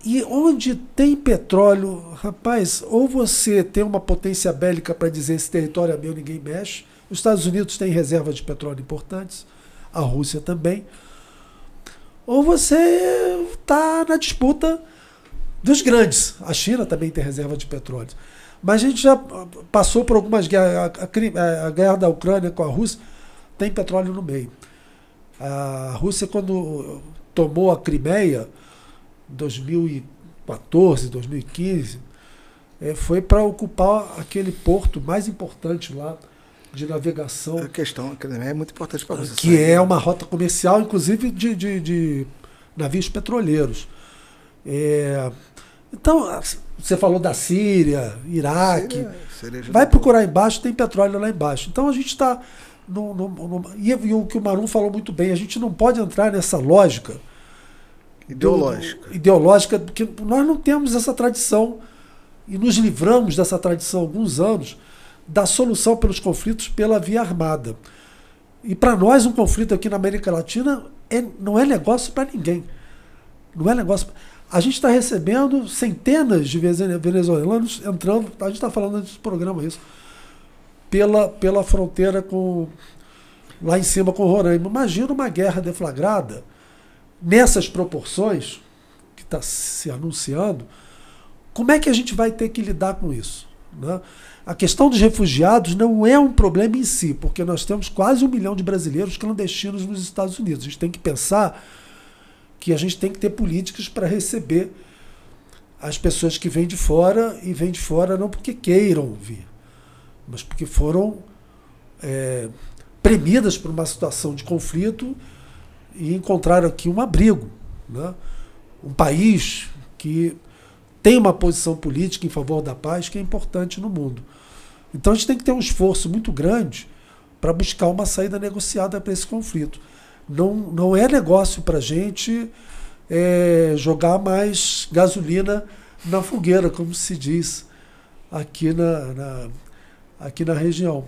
S4: E onde tem petróleo, rapaz, ou você tem uma potência bélica para dizer esse território é meu, ninguém mexe. Os Estados Unidos têm reservas de petróleo importantes, a Rússia também. Ou você está na disputa dos grandes. A China também tem reserva de petróleo. Mas a gente já passou por algumas guerras. A guerra da Ucrânia com a Rússia tem petróleo no meio. A Rússia, quando tomou a Crimeia, em 2014, 2015, foi para ocupar aquele porto mais importante lá de navegação.
S3: A questão é muito importante para você.
S4: Que é uma rota comercial, inclusive de navios petroleiros. Então, você falou da Síria, Iraque. Vai procurar embaixo, tem petróleo lá embaixo. Então a gente está. E o que o Marum falou muito bem, a gente não pode entrar nessa lógica ideológica, porque nós não temos essa tradição e nos livramos dessa tradição há alguns anos da solução pelos conflitos pela via armada. E para nós um conflito aqui na América Latina não é negócio para ninguém. Não é negócio. A gente está recebendo centenas de venezuelanos entrando, a gente está falando nesse programa isso, pela fronteira lá em cima com Roraima. Imagina uma guerra deflagrada nessas proporções que está se anunciando. Como é que a gente vai ter que lidar com isso, né? A questão dos refugiados não é um problema em si, porque nós temos quase 1 milhão de brasileiros clandestinos nos Estados Unidos. A gente tem que pensar que a gente tem que ter políticas para receber as pessoas que vêm de fora, e vêm de fora não porque queiram vir, mas porque foram premidas por uma situação de conflito e encontraram aqui um abrigo, né? Um país que tem uma posição política em favor da paz que é importante no mundo. Então a gente tem que ter um esforço muito grande para buscar uma saída negociada para esse conflito. Não é negócio para a gente jogar mais gasolina na fogueira, como se diz aqui na região.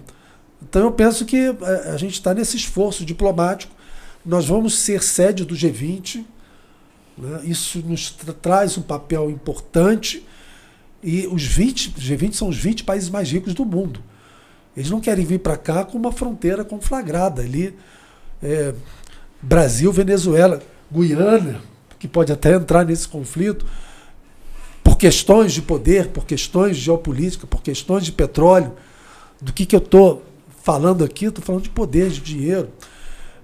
S4: Então eu penso que a gente está nesse esforço diplomático. Nós vamos ser sede do G20, né? Isso nos traz um papel importante, e os G20 são os 20 países mais ricos do mundo. Eles não querem vir para cá com uma fronteira conflagrada ali. Brasil, Venezuela, Guiana, que pode até entrar nesse conflito, por questões de poder, por questões de geopolítica, por questões de petróleo. Do que eu estou falando aqui? Estou falando de poder, de dinheiro.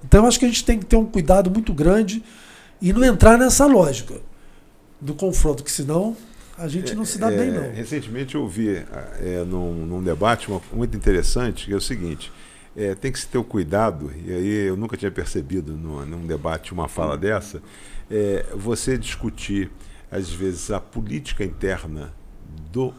S4: Então eu acho que a gente tem que ter um cuidado muito grande e não entrar nessa lógica do confronto, que senão a gente não se dá bem, não.
S2: Recentemente eu ouvi num debate muito interessante, que é o seguinte: tem que se ter o cuidado, e aí eu nunca tinha percebido num debate uma fala dessa, você discutir, às vezes, a política interna do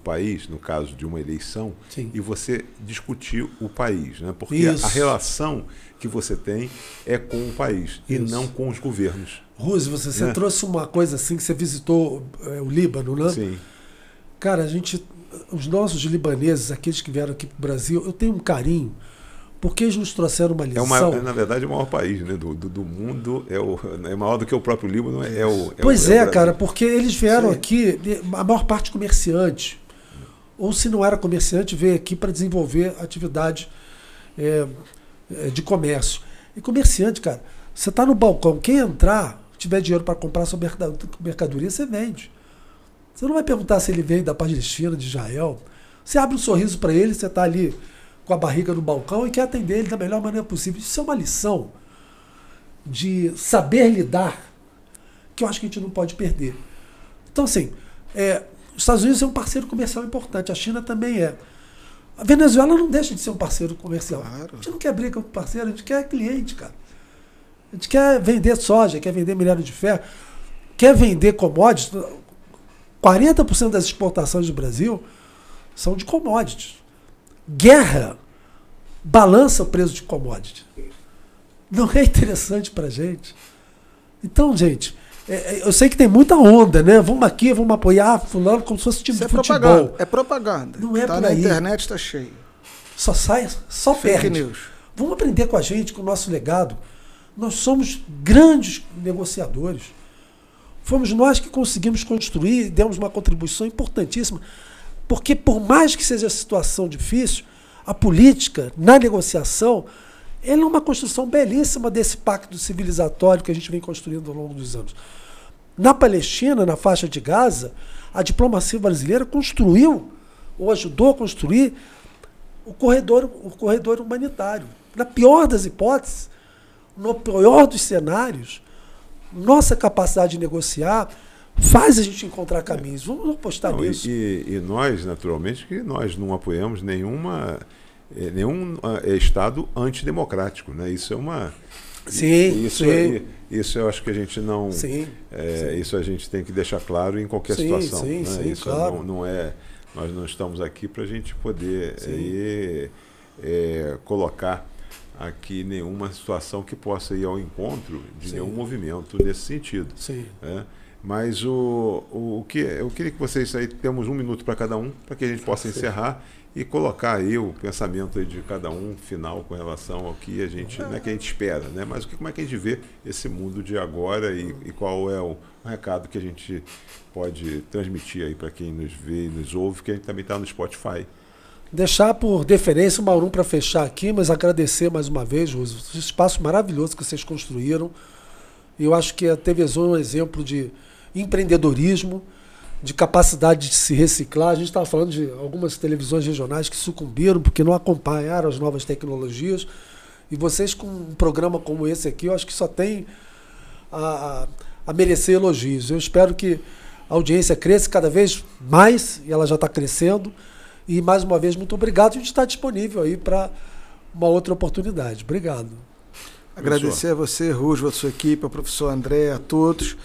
S2: país, no caso de uma eleição, sim, e você discutir o país, né? Porque isso, a relação que você tem é com o país, isso, e não com os governos.
S4: Ruse, você trouxe uma coisa assim, que você visitou o Líbano, né?
S2: Sim.
S4: Cara, os nossos libaneses, aqueles que vieram aqui para o Brasil, eu tenho um carinho, porque eles nos trouxeram uma lição.
S2: Na verdade, é o maior país, né, do mundo, é maior do que o próprio Líbano.
S4: Cara, porque eles vieram, sim, aqui, a maior parte comerciante, ou se não era comerciante, veio aqui para desenvolver atividade de comércio. E comerciante, cara, você está no balcão, quem entrar, tiver dinheiro para comprar sua mercadoria, você vende. Você não vai perguntar se ele veio da Palestina, de Israel. Você abre um sorriso para ele, você está ali com a barriga no balcão e quer atender ele da melhor maneira possível. Isso é uma lição de saber lidar que eu acho que a gente não pode perder. Então, assim, os Estados Unidos é um parceiro comercial importante, a China também é. A Venezuela não deixa de ser um parceiro comercial. Claro. A gente não quer briga com o parceiro, a gente quer cliente, cara. A gente quer vender soja, quer vender minério de ferro, quer vender commodities. 40% das exportações do Brasil são de commodities. Guerra balança o preço de commodity. Não é interessante para a gente. Então, gente, eu sei que tem muita onda, né? Vamos aqui, vamos apoiar fulano como se fosse time de futebol.
S3: Propaganda. É propaganda.
S4: Não é
S3: tá
S4: por
S3: na
S4: aí.
S3: internet, está cheio.
S4: Só
S3: Fake
S4: perde.
S3: news.
S4: Vamos aprender com a gente, com o nosso legado. Nós somos grandes negociadores. Fomos nós que conseguimos construir e demos uma contribuição importantíssima. Porque, por mais que seja a situação difícil, a política, na negociação, ela é uma construção belíssima desse pacto civilizatório que a gente vem construindo ao longo dos anos. Na Palestina, na faixa de Gaza, a diplomacia brasileira construiu, ou ajudou a construir, o corredor humanitário. Na pior das hipóteses, no pior dos cenários, nossa capacidade de negociar faz a gente encontrar caminhos. Vamos apostar nisso.
S2: E nós, naturalmente, que nós não apoiamos nenhum Estado antidemocrático, né? Isso é uma...
S4: Sim,
S2: isso eu acho que a gente não...
S4: Sim,
S2: isso a gente tem que deixar claro em qualquer situação.
S4: Sim,
S2: né?
S4: sim,
S2: isso
S4: claro.
S2: não é... Nós não estamos aqui para a gente poder colocar aqui nenhuma situação que possa ir ao encontro de nenhum movimento nesse sentido.
S4: Sim.
S2: Né? Mas eu queria que vocês aí, temos 1 minuto para cada um, para que a gente possa encerrar e colocar aí o pensamento aí de cada um final com relação ao que a gente, não é que a gente espera, né? Mas como é que a gente vê esse mundo de agora e qual é o recado que a gente pode transmitir aí para quem nos vê e nos ouve, que a gente também está no Spotify.
S4: Deixar por deferência o Maurun para fechar aqui, mas agradecer mais uma vez, Rússio, esse espaço maravilhoso que vocês construíram. Eu acho que a TV Zona é um exemplo de empreendedorismo, de capacidade de se reciclar. A gente estava falando de algumas televisões regionais que sucumbiram porque não acompanharam as novas tecnologias. E vocês, com um programa como esse aqui, eu acho que só tem a merecer elogios. Eu espero que a audiência cresça cada vez mais, e ela já está crescendo. E, mais uma vez, muito obrigado. A gente está disponível aí para uma outra oportunidade. Obrigado.
S3: Agradecer a você, Rússio, a sua equipe, ao professor André, a todos.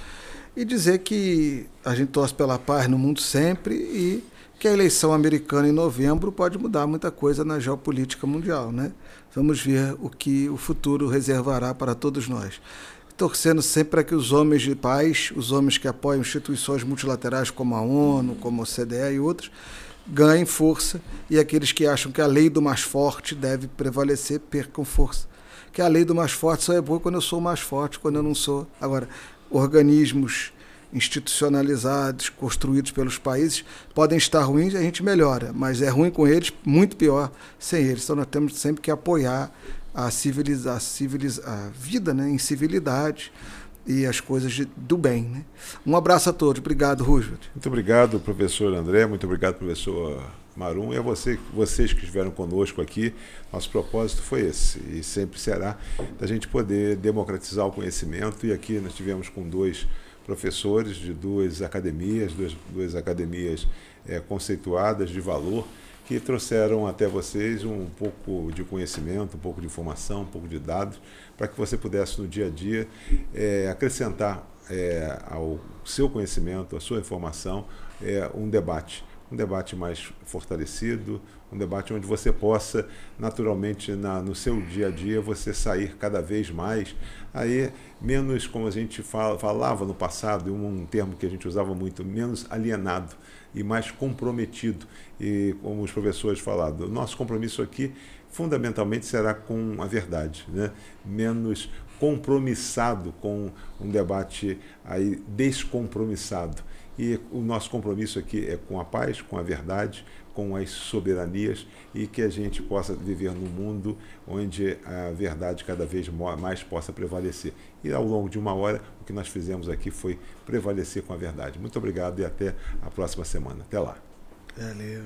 S3: E dizer que a gente torce pela paz no mundo sempre e que a eleição americana em novembro pode mudar muita coisa na geopolítica mundial, né? Vamos ver o que o futuro reservará para todos nós. Torcendo sempre para que os homens de paz, os homens que apoiam instituições multilaterais como a ONU, como a OCDE e outros, ganhem força, e aqueles que acham que a lei do mais forte deve prevalecer percam força. Que a lei do mais forte só é boa quando eu sou o mais forte, quando eu não sou. Agora, organismos institucionalizados, construídos pelos países, podem estar ruins e a gente melhora, mas é ruim com eles, muito pior sem eles. Então nós temos sempre que apoiar a vida, né, em civilidade e as coisas do bem, né? Um abraço a todos. Obrigado, Roosevelt.
S2: Muito obrigado, professor André. Muito obrigado, professor Maurun. E a vocês que estiveram conosco aqui. Nosso propósito foi esse e sempre será da gente poder democratizar o conhecimento. E aqui nós tivemos com dois professores de duas academias conceituadas de valor, que trouxeram até vocês um pouco de conhecimento, um pouco de informação, um pouco de dados, para que você pudesse no dia a dia acrescentar ao seu conhecimento, à sua informação, um debate mais fortalecido, um debate onde você possa, naturalmente, no seu dia a dia, você sair cada vez mais, aí menos, como a gente falava no passado, um termo que a gente usava muito, menos alienado e mais comprometido. E como os professores falaram, o nosso compromisso aqui fundamentalmente será com a verdade, né? Menos compromissado com um debate aí descompromissado. E o nosso compromisso aqui é com a paz, com a verdade, com as soberanias, e que a gente possa viver num mundo onde a verdade cada vez mais possa prevalecer. E ao longo de uma hora, o que nós fizemos aqui foi prevalecer com a verdade. Muito obrigado e até a próxima semana. Até lá.
S3: Valeu.